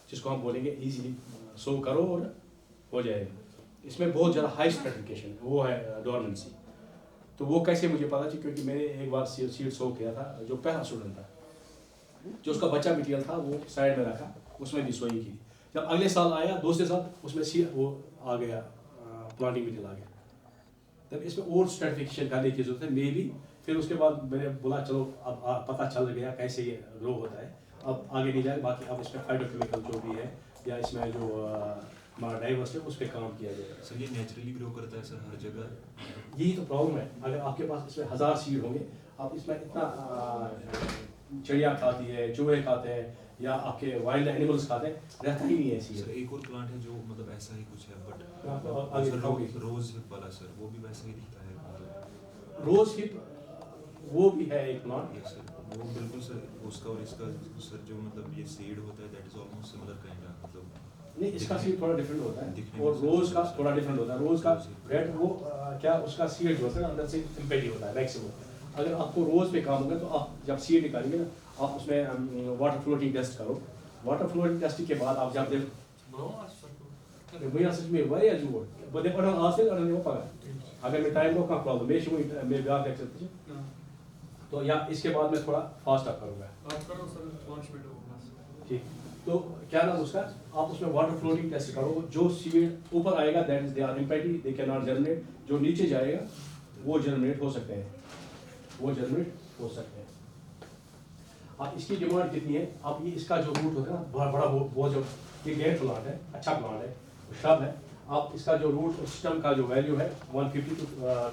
जिसको हम बोलेंगे इजीली सो करो और हो जाएगा। इसमें बहुत ज़्यादा हाई स्ट्रेटिफिकेशन है, वो है डोरमेंसी। तो वो कैसे मुझे पता थी, क्योंकि मैंने एक बार सीड सो किया था, जो पहला स्टूडेंट था, जो उसका बच्चा मटीरियल था वो साइड में रखा, उसमें भी सोई की। जब अगले साल आया, दूसरे साल उसमें सीड वो आ गया, प्लांटिंग मटीरियल आ गया। तब इसमें और स्ट्रेटिफिकेशन करने की जरूरत है, मे भी। फिर उसके बाद मैंने बोला चलो अब पता चल गया कैसे ये ग्रो होता है, अब आगे नहीं जाए। बाकी अब इसमें फाइटोकेमिकल जो भी है या इसमें जो हमारा डाइवर्स है उस पर काम किया जाएगा। सर ये नेचुरली ग्रो करता है सर हर जगह? यही तो प्रॉब्लम है। अगर आपके पास इसमें 1000 सीड होंगे, आप इसमें इतना चिड़िया खाती है, चूहे खाते हैं या आपके वाइल्ड एनिमल्स खाते हैं, रहता ही नहीं है सीड। सर एक और प्लांट है जो मतलब ऐसा ही कुछ है, बट आगे दिखाओगे? रोज हिप वाला सर, वो भी वैसा ही दिखता है मतलब। रोज हिप वो भी है एक प्लांट। यस सर, वो बिल्कुल सर, उसका और इसका सर जो मतलब ये सीड होता है that is almost similar kind of, मतलब नहीं, इसका सीड थोड़ा डिफरेंट होता है दिखने में और रोज का थोड़ा डिफरेंट होता है। रोज का रोज रेड वो क्या उसका सीड जो होता है अंदर से इम्पेडी होता है मैक्सिमम। अगर आपको रोज पे काम होगा तो आप जब सीड निकालेंगे ना, आप उसमें वाटर फ्लोटिंग टेस्ट करो। वाटर फ्लोटिंग टेस्ट के बाद आप जब देख सच में वारिया जुड़ बदे पड़ा आसे और नहीं पगा। अगर मैं टाइम को का प्रॉब्लम मैं ब्याह देख सकती हूं, तो या इसके बाद मैं थोड़ा फास्ट अप करूंगा। आप करो सर 5 मिनट होगा। ठीक, तो क्या नाम उसका, आप उसमें वाटर फ्लोटिंग टेस्ट करो। जो सीड ऊपर आएगा that is they are impeded, they can not germinate. जो नीचे जाएगा वो जर्मिनेट हो सकते हैं, वो जर्मिनेट हो सकते हैं। अब इसकी डिमांड कितनी है? आप ये इसका जो रूट होता है ना बड़ा बड़ा वो जो ये गैर प्लांट है, अच्छा प्लांट है, श्रब है। आप इसका जो रूट और स्टेम का जो वैल्यू है 150 to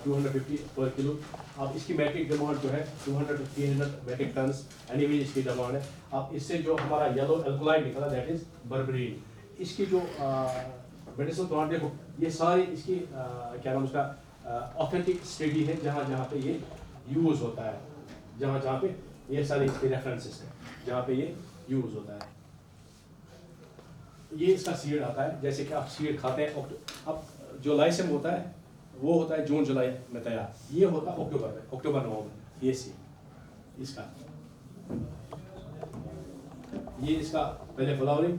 250 पर किलो। आप इसकी मेट्रिक डिमांड जो है 200 to 300 मेट्रिक टन एनीवे इसकी डिमांड है। आप इससे जो हमारा येलो एल्कोलाइड निकला दैट इज बर्बेरिन। इसकी जो मेडिसिनल प्लांट देखो, ये सारी इसकी क्या नाम उसका ऑथेंटिक स्टडी है, जहाँ जहाँ पे ये यूज़ होता है, जहाँ जहाँ पे ये सारे इसके रेफरेंसेस हैं जहाँ पे ये यूज़ होता है। ये इसका सीड आता है, जैसे कि आप सीड खाते हैं। अब जो लाइसियम होता है वो होता है जून जुलाई में तैयार, ये होता है अक्टूबर में, अक्टूबर नवंबर। ये सीड इसका, ये इसका पहले फ्लावरिंग,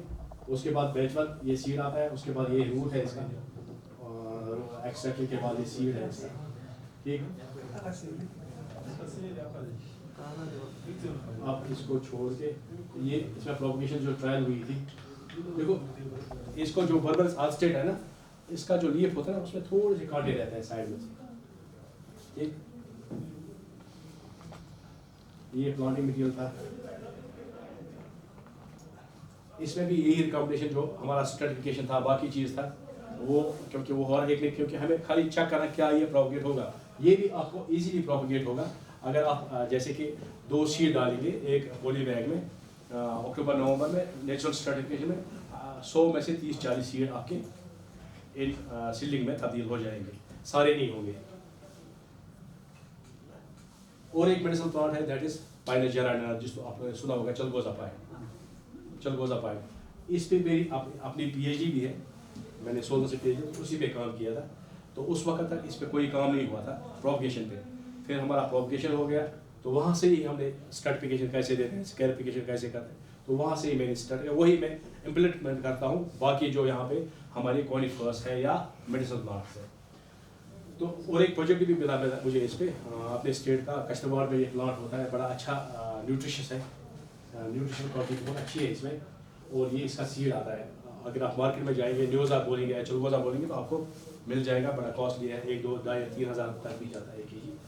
उसके बाद बैचवर ये सीड आता है, उसके बाद ये रूट है इसका, और एक्सट्रैक्शन के बाद ये सीड है इसका। ठीक, आप इसको छोड़ के ये इसमें प्रोपगेशन जो ट्रायल हुई थी, देखो इसको जो बर्बेरस आर्ट स्टेट है ना, इसका जो लीफ होता है ना उसमें थोड़े से कांटे रहते हैं साइड में से। ठीक, ये प्लांटिंग मटेरियल था, इसमें भी यही रिकमेंडेशन जो हमारा सर्टिफिकेशन था, बाकी चीज़ था वो, क्योंकि वो और एक, क्योंकि हमें खाली चेक करना क्या ये प्रोपगेट होगा। ये भी आपको इजीली प्रोपगेट होगा अगर आप जैसे कि 2 सीड डालेंगे एक पॉली बैग में अक्टूबर नवंबर में नेचुरल स्ट्रेटिफिकेशन में 100 में से 30-40 सीड आपके सीडलिंग में तब्दील हो जाएंगे, सारे नहीं होंगे। और एक मेडिसिनल प्लांट है दैट इज पाइनस जेरानिना, जिसको आपने सुना होगा चलगोजा पाइन। इस पे मेरी अपनी पीएचडी भी है, मैंने 16 से पीएचडी उसी पे काम किया था। तो उस वक्त तक इस पे कोई काम नहीं हुआ था प्रोपगेशन पे। फिर हमारा प्रोपगेशन हो गया तो वहाँ से ही हमने स्ट्रैटिफिकेशन कैसे देते हैं, स्कैरिफिकेशन कैसे करते हैं, तो वहाँ से ही मैंने स्टार्ट किया, वही मैं इम्प्लीमेंट करता हूँ। बाकी जो यहाँ पे हमारे कॉनिफर्स है या मेडिसिनल प्लांट्स है। तो और एक प्रोजेक्ट भी मिला मुझे इस पे अपने स्टेट का, कश्तवाड़ में ये प्लांट होता है, बड़ा अच्छा न्यूट्रिशियस है, न्यूट्रिशन क्वालिटी बहुत अच्छी है इसमें। और ये इसका सीड आता है, अगर आप मार्केट में जाएंगे न्योजा बोलेंगे या चलगोजा बोलेंगे तो आपको मिल जाएगा, बड़ा कॉस्टली है, 1, 2, 2.5-3 हज़ार तक भी जाता है 1 kg।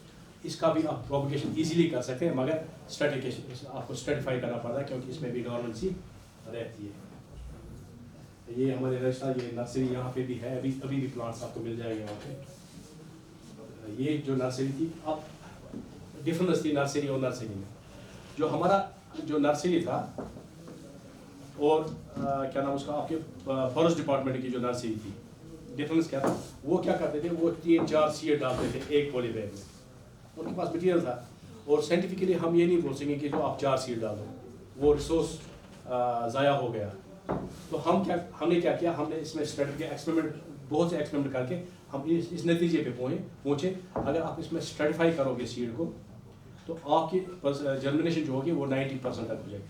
इसका भी आप प्रोपगेशन इजीली कर सकते हैं, मगर स्ट्रेटिफिकेशन आपको स्ट्रेटिफाई करना पड़ता है क्योंकि इसमें भी गवर्नमेंसी रहती है। ये हमारे राजस्थान ये नर्सरी यहाँ पे भी है, अभी भी प्लांट्स आपको मिल जाएंगे वहाँ पे। ये जो नर्सरी थी, अब डिफरेंस थी नर्सरी और नर्सरी में। जो हमारा जो नर्सरी था और क्या नाम उसका, आपके फॉरेस्ट डिपार्टमेंट की जो नर्सरी थी, डिफरेंस क्या था, वो क्या करते थे, वो 3-4 सीड डालते थे एक पॉली बैग में, उनके पास मटीरियल था। और साइंटिफिकली हम ये नहीं बोल सकेंगे कि जो आप 4 सीड डाल दो, वो रिसोर्स ज़ाया हो गया। तो हमने क्या किया, हमने इसमें स्ट्रेटजी एक्सपेरिमेंट, बहुत से एक्सपेरिमेंट करके हम इस नतीजे पे पहुँचे अगर आप इसमें स्ट्रेटिफाई करोगे सीड को तो आपकी जर्मिनेशन जो होगी वो 90% तक हो जाएगी।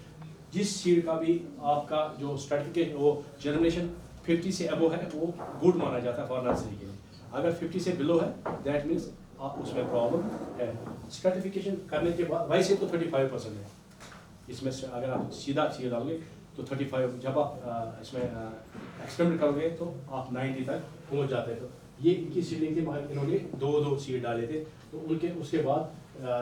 जिस सीड का भी आपका जो स्ट्रेटिफिकेशन, वो जर्मिनेशन 50 से अबो है, वो गुड माना जाता है फॉर नर्सरी के लिए। अगर 50 से बिलो है दैट मीन्स आप उसमें प्रॉब्लम है। स्ट्रेटिफिकेशन करने के बाद वैसे तो 35% है इसमें, अगर आप सीधा सीड डालोगे तो 35, जब आप इसमें एक्सपेरिमेंट करोगे तो आप 90 तक पहुंच जाते हैं। तो ये इनकी सीडिंग थी, इन्होंने 2 सीड डाले थे, तो उनके उसके बाद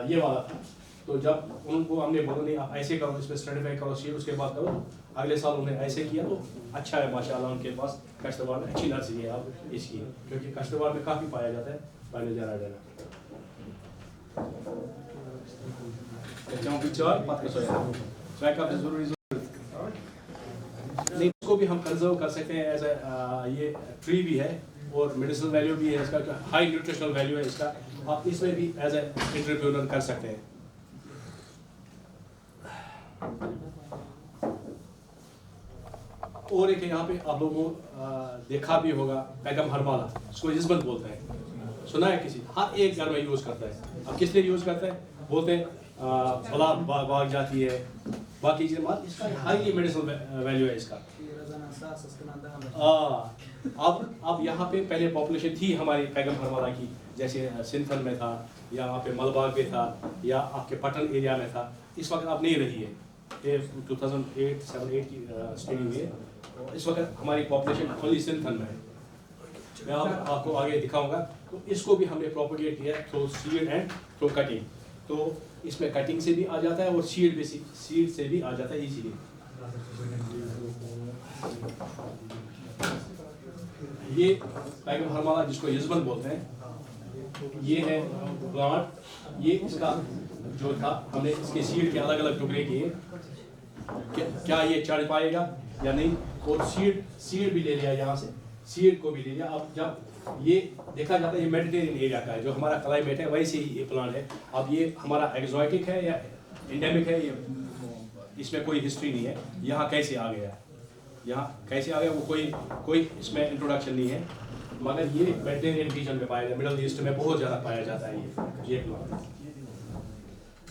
ये वाला था। तो जब उनको हमने बोला नहीं आप ऐसे करो, इसमें स्ट्रेटिफाई करो सीड, उसके बाद करो, अगले साल उन्हें ऐसे किया तो अच्छा है माशाल्लाह। उनके पास कश्तवाड़ में अच्छी नर्सरी है अब इसकी, क्योंकि कश्तवाड़ में काफ़ी पाया जाता है पाइनस जेरानिना। नहीं, उसको भी हम कंजर्व कर सकते हैं एज ए, ये ट्री भी है और मेडिसिनल वैल्यू भी है इसका, हाई न्यूट्रिशनल वैल्यू है इसका, आप इसमें भी एज ए एंटरप्रेन्योर कर सकते हैं। और एक यहाँ पे आप लोगों को देखा भी होगा पैगम हरमाला, उसको इस्बत बोलते हैं, सुना है किसी, हर एक घर में यूज़ करता है। अब किस लिए यूज़ करता है, बोलते हैं फला भाग जाती है, बाकी चीज़ें, इसका हाईली मेडिसिनल वैल्यू है इसका। अब यहाँ पे पहले पॉपुलेशन थी हमारी पैगम हरमाला की, जैसे सिंथन में था या वहाँ पे मलबाग में था या आपके पटन एरिया में था, इस वक्त अब नहीं रही है। ये 2008-7-8 की स्टडी हुई है, इस वक्त हमारी पॉपुलेशन फुली सिंथन में है। मैं आपको आगे दिखाऊंगा। तो इसको भी हमने प्रोपोगेट किया through seed and through cutting. तो इसमें कटिंग से भी आ जाता है और सीड से भी आ जाता है इजीली। ये पैगम हरमाला जिसको यजबन बोलते हैं, ये है प्लांट। ये इसका जो था, हमने इसके सीड के अलग अलग टुकड़े किए, क्या ये चढ़ पाएगा या नहीं, और सीड भी ले लिया, यहाँ से सीड को भी ले लिया। अब जब ये देखा जाता है, ये मेडिटेरियन एरिया का है, जो हमारा क्लाइमेट है वैसे ही ये प्लांट है। अब ये हमारा एक्सोटिक है या एंडेमिक है, ये इसमें कोई हिस्ट्री नहीं है, यहाँ कैसे आ गया, वो कोई इसमें इंट्रोडक्शन नहीं है, मगर ये मेडिटेरियन रीजन में पाया जाता है, मिडल ईस्ट में बहुत ज़्यादा पाया जाता है ये प्लांट।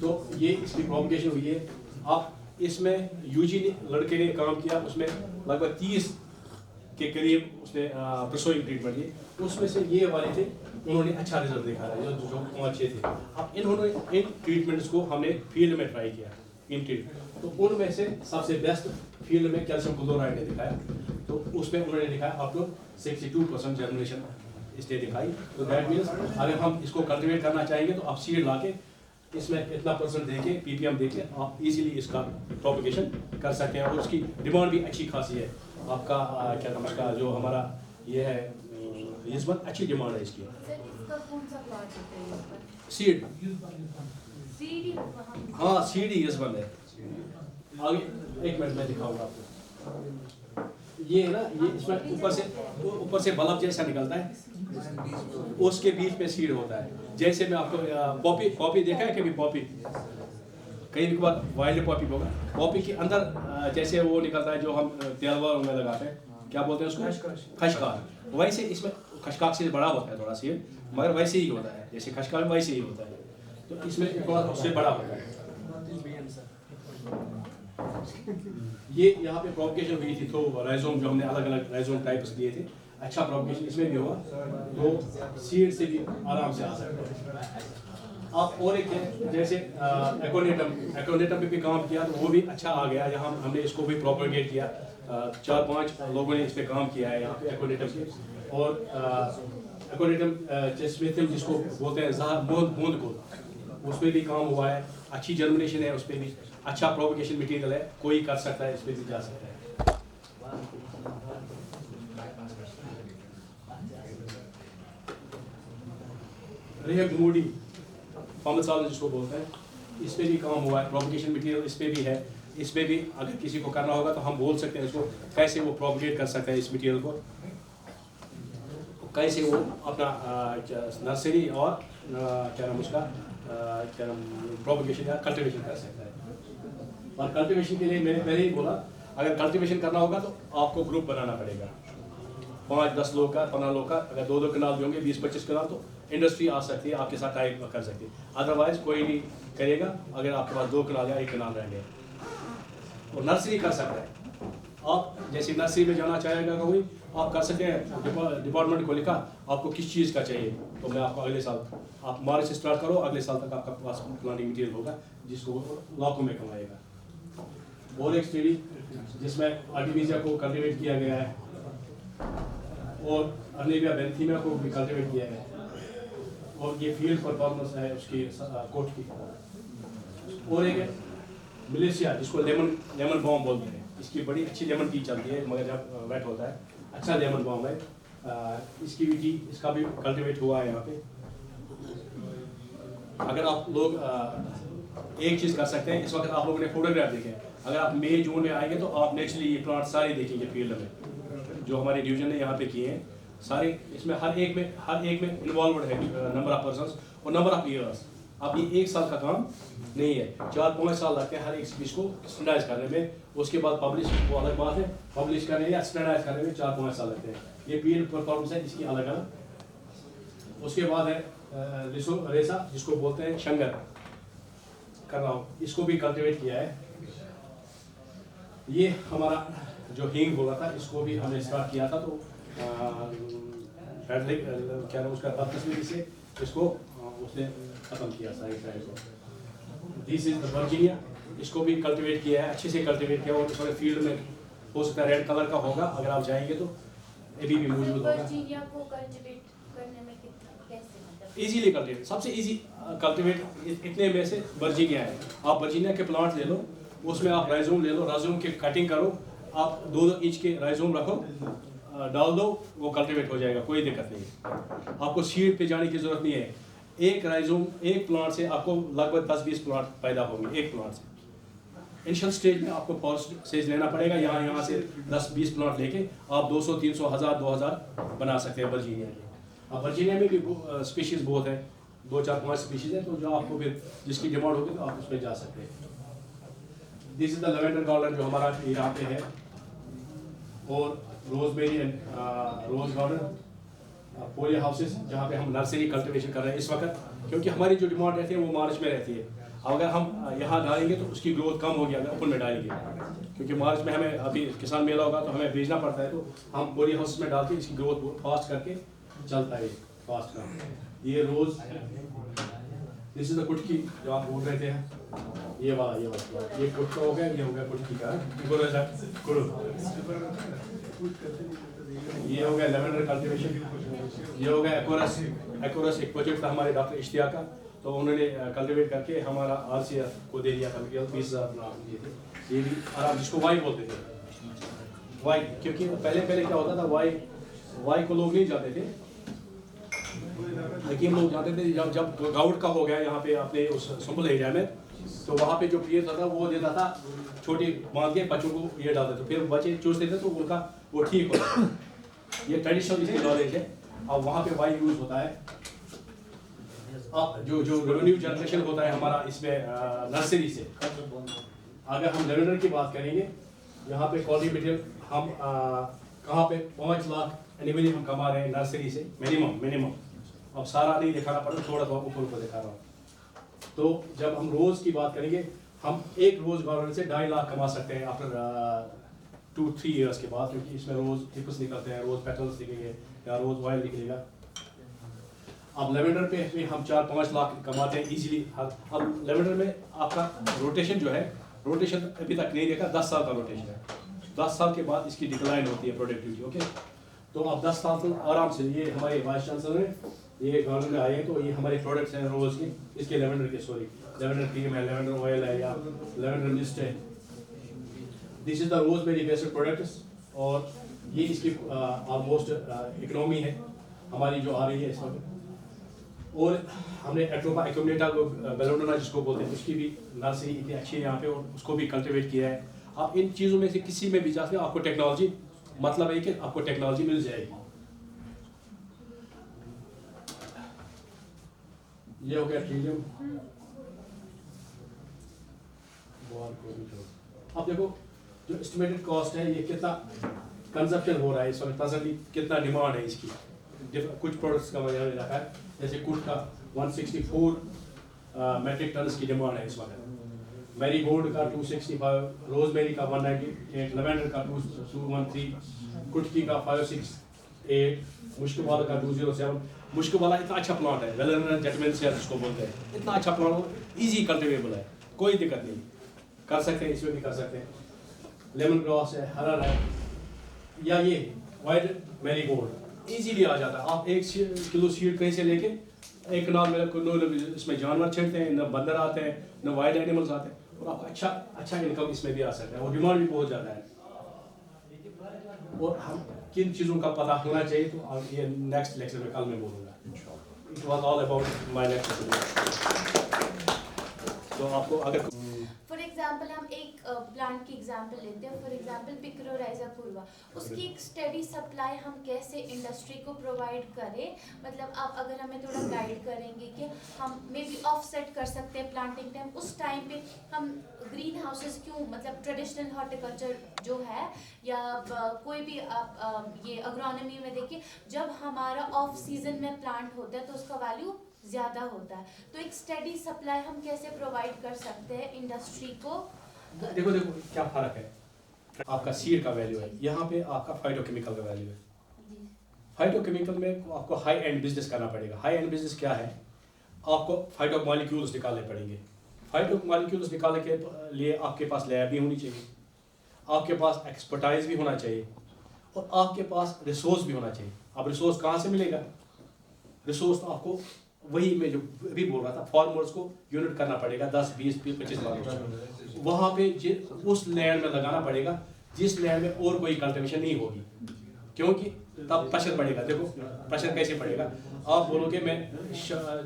तो ये इसकी प्रोपगेशन हुई है। अब इसमें यूजी लड़के ने काम किया, उसमें लगभग 30 के करीब उसने प्रसोइंग ट्रीटमेंट किए, उसमें से ये वाले थे, उन्होंने अच्छा रिजल्ट देखा है, जो 5-6 थे। अब इन्होंने इन ट्रीटमेंट्स को हमने फील्ड में ट्राई किया, इन ट्रीटमेंट, तो उनमें से सबसे बेस्ट फील्ड में कैल्शियम क्लोराइड ने दिखाया। तो उसमें उन्होंने दिखाया आपको 62% जर्मिनेशन इसने दिखाई। तो दैट मीन्स अगर हम इसको कल्टिवेट करना चाहेंगे तो आप सीड ला के इसमें इतना परसेंट देके ppm देके आप इजीली इसका प्रोपगेशन कर सकते हैं, और उसकी डिमांड भी अच्छी खासी है। आपका क्या नाम उसका, जो हमारा ये है इस बार अच्छी डिमांड है इसकी। सर, इसका कौन सा प्लांट होता है? सीड सीडी वहाँ हाँ सीडी इस बंद है। आगे एक मिनट में दिखाऊंगा आपको। ये है ना, ये इसमें ऊपर से बल्ब जैसा निकलता है, उसके बीच में सीड होता है। जैसे मैं आपको पॉपी देखा है कभी? पॉपी कहीं भी बार वाइल्ड पॉपी होगा, पॉपी के अंदर जैसे वो निकलता है जो हम तेल में लगाते हैं, क्या बोलते हैं उसको? खशखार। वैसे इसमें खशखार से बड़ा होता है थोड़ा सा, मगर वैसे ही होता है जैसे खशखार वैसे ही होता है, तो इसमें थोड़ा उससे बड़ा होता है। ये यहाँ पे प्रोपगेशन हुई थी, तो राइजोम जो हमने अलग अलग राइजोम टाइप्स दिए थे, अच्छा प्रोपगेशन इसमें भी हुआ, तो सीड से भी आराम से आ सकते हैं आप। और एक है जैसे एकोनेटम पे भी काम किया, तो वो भी अच्छा आ गया। यहाँ हमने इसको भी प्रोपगेट किया, 4-5 लोगों ने इस पर काम किया है यहाँ पे एकोनेटम पे। और एकोनेटम जिसको बोलते हैं बूंद को, उस पर भी काम हुआ है, अच्छी जर्मिनेशन है, उस पर भी अच्छा प्रोपगेशन मटेरियल है, कोई कर सकता है, इस पर भी जा सकता है। रेगमूडी पामसाल जिसको बोलते हैं, इस पर भी काम हुआ है, प्रोपगेशन मटेरियल इस पर भी है। इस पर भी अगर किसी को करना होगा तो हम बोल सकते हैं इसको कैसे वो प्रोपगेट कर सकता है इस मटेरियल को, कैसे वो अपना नर्सरी और क्या नाम उसका क्या नाम प्रोपगेशन या कल्टिवेशन कर सकता है। और कल्टिवेशन के लिए मैंने पहले ही बोला, अगर कल्टिवेशन करना होगा तो आपको ग्रुप बनाना पड़ेगा, 5-10 लोग का, 15 लोग का। अगर 2-2 कनाल भी होंगे, 20-25 कनाल, तो इंडस्ट्री आ सकती है, आपके साथ टाइप कर सकती है। अदरवाइज कोई नहीं करेगा अगर आपके पास 2 कनाल या 1 कनाल रहेंगे। और नर्सरी कर सकता है, आप जैसे नर्सरी में जाना चाहेगा कोई, आप कर सकते हैं। डिपार्टमेंट को लिखा आपको किस चीज़ का चाहिए, तो मैं आपको अगले साल, आप मार्च से स्टार्ट करो, अगले साल तक आपका पास प्लांटिंग मटीरियल होगा जिसको लाखों में कमाएगा। और एक स्टडी जिसमें आर्टिमिसिया को कल्टिवेट किया गया है और अर्नेबिया बेंथीमिया को भी कल्टिवेट किया गया है, और ये फील्ड परफॉर्मेंस है उसकी कोट की। और एक है मलेशिया जिसको लेमन बॉम बोलते हैं, इसकी बड़ी अच्छी लेमन टी चलती है, मगर जब वेट होता है अच्छा लेमन बॉम है। इसकी भी टी, इसका भी कल्टिवेट हुआ है यहाँ पे। अगर आप लोग एक चीज़ कर सकते हैं, इस वक्त आप लोगों ने फोटोग्राफ देखे, अगर आप मई जून में आएंगे तो आप नेचुरली ये प्लांट सारे देखेंगे फील्ड में, जो हमारे डिवीजन ने यहाँ पे किए हैं सारे। इसमें हर एक में इन्वॉल्वड है नंबर ऑफ पर्सन्स और नंबर ऑफ ईयर्स। अब ये 1 साल का काम नहीं है, 4-5 साल लगते हैं हर एक चीज़ को स्टैंडर्डाइज करने में। उसके बाद पब्लिश, वो अलग बात है, पब्लिश करने या स्टैंडर्डाइज करने में 4-5 साल लगते हैं। ये फील्ड परफॉर्मेंस है इसकी अलग अलग। उसके बाद है रेसा जिसको बोलते हैं शंगर कर रहा हूँ, इसको भी कल्टिवेट किया है। ये हमारा जो हींग बोला था, इसको भी हमने स्टार्ट किया था, तो क्या नाम उसका बदकिस्मती से इसको उसने ख़त्म किया सारी को। दिस इज द वर्जीनिया, इसको भी कल्टिवेट किया है, अच्छे से कल्टिवेट किया, और इसमें फील्ड में हो सकता है रेड कलर का होगा, अगर आप जाएंगे तो अभी भी मौजूद होगा। वर्जीनिया को कल्टीवेट करने में कैसे, मतलब इजीली कल्टिवेट, सबसे इजी कल्टिवेट इतने में से वर्जीनिया है। आप वर्जीनिया के प्लांट ले लो, उसमें आप राइजोम ले लो, राइजोम की कटिंग करो, आप 2-2 इंच के राइजोम रखो, डाल दो, वो कल्टिवेट हो जाएगा, कोई दिक्कत नहीं। आपको सीड पे जाने की जरूरत नहीं है। एक राइजोम, एक प्लांट से आपको लगभग 10-20 प्लांट पैदा होंगे एक प्लांट से। इनिशियल स्टेज में आपको फर्स्ट स्टेज लेना पड़ेगा, यहाँ से 10-20 प्लांट लेके आप 200, 300, 1000, 2000 बना सकते हैं वर्जीनिया के। अब वर्जीनिया में भी स्पीशीज़ बहुत है, 2-4-5 स्पीशीज़ है, तो जो आपको फिर जिसकी डिमांड होगी तो आप उस पर जा सकते हैं। This is the lavender garden जो हमारा यहाँ पे है, और rosemary and rose garden, poly houses जहाँ पे हम नर्सरी कल्टिवेशन कर रहे हैं इस वक्त, क्योंकि हमारी जो डिमांड रहती है वो मार्च में रहती है। अगर हम यहाँ डालेंगे तो उसकी ग्रोथ कम होगी अगर ओपन में डालेंगे, क्योंकि मार्च में हमें अभी किसान मेला होगा तो हमें भेजना पड़ता है, तो हम पोलिया हाउसेस में डाल के इसकी ग्रोथ फास्ट करके चलता है फास्ट का। ये रोज, दिस इज द कुटकी जो आप बोल रहे थे, ये वाला ये कुटका हो गया, ये हो गया कुटकी का कुड़ू। ये हो गया लेवेंडर कल्टीवेशन, ये हो गया एक्वरस एक प्रोजेक्ट था हमारे डॉक्टर इश्तियाक का, तो उन्होंने कल्टीवेट करके हमारा RCF को दे दिया था मटेरियल, 20,000 प्लांट दिए थे। ये भी आराम, जिसको वाई बोलते थे, वाई, क्योंकि पहले क्या होता था, वाई को लोग नहीं जाते थे, हकीम लोग जानते थे जब गाउट का हो गया यहाँ पे अपने उस संभल एरिया में, तो वहाँ पे जो पीर था वो देता था छोटी बांध के बच्चों को ये डालते थे, फिर बच्चे चूसते थे तो उनका वो ठीक होता था। ये ट्रेडिशनल इसकी नॉलेज है। अब वहाँ पे वाई यूज़ होता है। अब जो रेवेन्यू जनरेशन होता है हमारा इसमें नर्सरी से, अगर हम लेवेंडर की बात करेंगे, यहाँ पे क्वालिटी मटेरियल हम कहाँ पे 5 लाख एनुअली हम कमा रहे हैं नर्सरी से, मिनिमम। अब सारा नहीं दिखाना पड़ता, थोड़ा थोड़ा ऊपर ऊपर दिखा रहा हूँ। तो जब हम रोज़ की बात करेंगे, हम एक रोज़ गवर्नमेंट से 2.5 लाख कमा सकते हैं आफ्टर 2-3 ईयर्स के बाद, क्योंकि इसमें रोज़ टिप्स निकलते हैं, रोज़ पेटल्स निकलेंगे या रोज़ ऑयल निकलेगा। अब लेवेंडर पे भी हम 4-5 लाख कमाते हैं इजीली। अब लेवेंडर में आपका रोटेशन जो है, रोटेशन अभी तक नहीं देखा, 10 साल का रोटेशन है। 10 साल के बाद इसकी डिक्लाइन होती है प्रोडक्टिविटी। ओके, तो अब 10 साल से आराम से, ये हमारे वाइस चांसलर हैं, ये गवर्नमेंट में आए हैं, तो ये हमारे प्रोडक्ट्स हैं रोज़ के, इसके लेवेंडर के, सॉरी लेवेंडर क्रीम है, लेवेंडर ऑयल है, या लेवेंडर मिस्ट है। This is the rosemary based products, और ये इसकी ऑलमोस्ट इकोनॉमी है हमारी जो आ रही है इस वक्त। और हमने एट्रोपा एक्यूमुलेटा को बेलोडोना जिसको बोलते हैं, उसकी भी नर्सरी इतनी अच्छी है यहाँ पे, और उसको भी कल्टिवेट किया है। आप इन चीज़ों में से किसी में भी जाते हो, आपको टेक्नोलॉजी, मतलब है कि आपको टेक्नोलॉजी मिल जाएगी। ये हो गया ट्रिलियम। अब देखो जो एस्टिमेटेड कॉस्ट है, ये कितना कंजप्शन हो रहा है इस वक्त, प्रेजेंटली कितना डिमांड है इसकी। कुछ प्रोडक्ट्स का मैंने रखा है, जैसे कुट का 164 मेट्रिक टन्स की डिमांड है इस वक्त, मैरी गोल्ड का 265, रोजमेरी का 198, लेवेंडर का 213, कुटकी का 568, मुश्किल का 207। मुश्किल वाला इतना अच्छा प्लांट है, वेलर जेटमेंट से जिसको बोलते हैं, इतना अच्छा प्लांट, इजी कल्टिवेबल है, कोई दिक्कत नहीं, कर सकते हैं, इसमें भी कर सकते हैं। लेमन ग्रास है, हरर है, या ये वाइट मैरी गोल्ड इजीली आ जाता है। आप 1 किलो सीड कहीं से लेके 1 कनाल में इसमें जानवर छिड़ते हैं, न बंदर आते हैं, न वाइल्ड एनिमल्स आते हैं, और आपका अच्छा इनकम इसमें भी आ सकता है, और डिमांड भी बहुत ज़्यादा है। और हम किन चीज़ों का पता होना चाहिए, तो अब ये नेक्स्ट लेक्चर में कल मैं बोलूँगा। It was all about my lecture. तो आपको अगर फॉर एग्जाम्पल हम एक प्लांट की एग्जाम्पल लेते हैं, फॉर एग्जाम्पल पिक्रोराइजा पूर्वा, उसकी एक स्टेडी सप्लाई हम कैसे इंडस्ट्री को प्रोवाइड करें, मतलब आप अगर हमें थोड़ा गाइड करेंगे कि हम मे बी ऑफसेट कर सकते हैं प्लांटिंग टाइम, उस टाइम पे हम ग्रीन हाउसेस क्यों, मतलब ट्रेडिशनल हॉर्टिकल्चर जो है या कोई भी आप ये एग्रोनॉमी में देखिए, जब हमारा ऑफ सीजन में प्लांट होता है तो उसका वैल्यू ज़्यादा होता है, तो एक स्टेडी सप्लाई हम कैसे प्रोवाइड कर सकते हैं इंडस्ट्री को। देखो क्या फ़र्क है। आपका सीड का वैल्यू है, यहाँ पे आपका फाइटोकेमिकल का वैल्यू है। फाइटोकेमिकल में आपको हाई एंड बिजनेस करना पड़ेगा। हाई एंड बिजनेस क्या है, आपको फाइटो मॉलिक्यूल्स निकालने पड़ेंगे। फाइटो मॉलिक्यूल्स निकालने के लिए आपके पास लैब भी होनी चाहिए, आपके पास एक्सपर्टाइज भी होना चाहिए, और आपके पास रिसोर्स भी होना चाहिए। अब रिसोर्स कहाँ से मिलेगा? रिसोर्स तो आपको वही मैं जो अभी बोल रहा था, फार्मर्स को यूनिट करना पड़ेगा 10, 20, 25 लाख, वहाँ पे उस लैंड में लगाना पड़ेगा जिस लैंड में और कोई कल्टिवेशन नहीं होगी, क्योंकि तब प्रेशर पड़ेगा। देखो प्रेशर कैसे पड़ेगा, आप बोलोगे मैं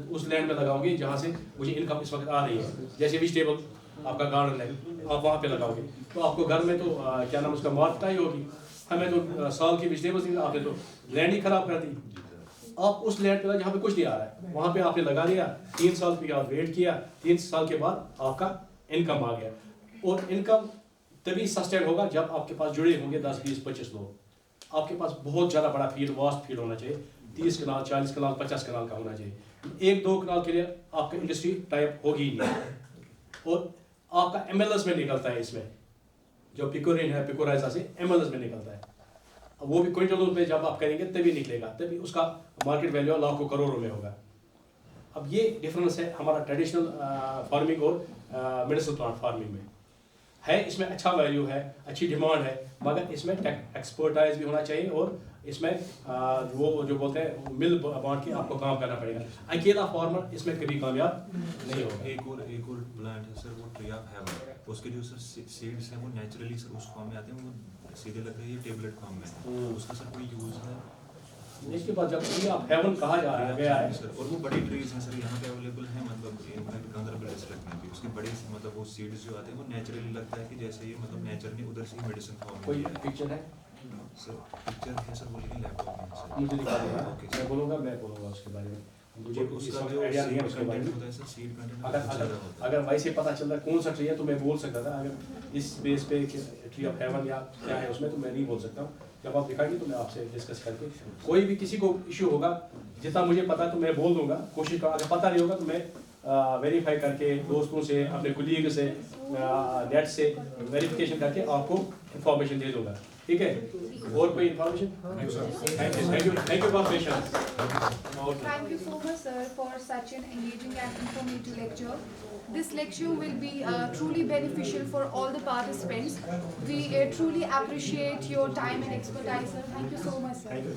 उस लैंड में लगाऊंगी जहाँ से मुझे इनकम इस वक्त आ रही है, जैसे वेजिटेबल आपका गार्डन है, आप वहाँ पे लगाओगे तो आपको घर में तो क्या नाम उसका मार्केट ही होगी। हमें तो साल की वेजिटेबल्स, आपने तो लैंड ही खराब कर दी। आप उस लैंड पे जहाँ पे कुछ नहीं आ रहा है, वहाँ पे आपने लगा दिया, 3 साल के बाद वेट किया, 3 साल के बाद आपका इनकम आ गया। और इनकम तभी सस्टेन होगा जब आपके पास जुड़े होंगे 10, 20, 25 लोग। आपके पास बहुत ज़्यादा बड़ा फील्ड, वास्ट फील्ड होना चाहिए, 30 कनाल, 40 कनाल, 50 कनाल का होना चाहिए। 1-2 कनाल के लिए आपका इंडस्ट्री टाइप होगी ही नहीं। और आपका MLS में निकलता है, इसमें जो पिकोरिन है, पिकोराइजा से MLS में निकलता है। वो भी क्विंटलों में जब आप करेंगे तभी निकलेगा, तभी उसका मार्केट वैल्यू लाखों करोड़ों में होगा। अब ये डिफरेंस है हमारा ट्रेडिशनल फार्मिंग और मेडिसिनल प्लांट फार्मिंग में है। इसमें अच्छा वैल्यू है, अच्छी डिमांड है, मगर इसमें एक्सपर्टाइज भी होना चाहिए, और इसमें वो जो बोलते हैं मिल बांट के आपको काम करना पड़ेगा। अकेला फार्मर इसमें कभी कामयाब नहीं होगा। एक और प्लांट है सर, वो ट्री ऑफ हेवन, उसके जो सर सीड्स हैं वो नेचुरली सर उस फॉर्म में आते हैं, वो सीधे लगते हैं ये टेबलेट फॉर्म में, उसका सर कोई यूज़ है? इसके बाद जब ट्री ऑफ हेवन कहा जा रहा गया है, सर, और वो बड़ी ट्रीज हैं सर, यहाँ पे अवेलेबल हैं, मतलब इनफैक्ट गांधरबल डिस्ट्रिक्ट में भी उसकी बड़ी मतलब वो सीड्स जो आते हैं वो नेचुरली लगता है कि जैसे ये मतलब नेचर ने उधर से मेडिसिन फॉर्म कोई किया है। पिक्चर है सर पिक्चर है सर, वो लेकिन लैपटॉप में है सर। मुझे दिखा देगा, ओके मैं बोलूँगा उसके बारे में, मुझे और इस उसका वक्त जो आइडिया नहीं है सीड उसके बारे कंटेंट में। होता है सर, सीड कंटेंट अगर बहुत अगर ज़्यादा होता है। अगर वैसे पता चलता कौन सा ट्री है तो मैं बोल सकता था, अगर इस बेस पे ट्री ऑफ हेवन या क्या है उसमें तो मैं नहीं बोल सकता हूँ। जब आप दिखाएंगे तो मैं आपसे डिस्कस करके, कोई भी किसी को इशू होगा जितना मुझे पता है तो मैं बोल दूंगा, कोशिश करूँ, अगर पता नहीं होगा तो मैं वेरीफाई करके दोस्तों से, अपने कुलीग से, नेट से वेरिफिकेशन करके आपको इंफॉर्मेशन दे दूंगा, ठीक है? और कोई information? Thank you for patience. Thank you so much, sir, for such an engaging and informative lecture. This lecture will be truly beneficial for all the participants. We truly appreciate your time and expertise, sir. Thank you so much, sir. Thank you.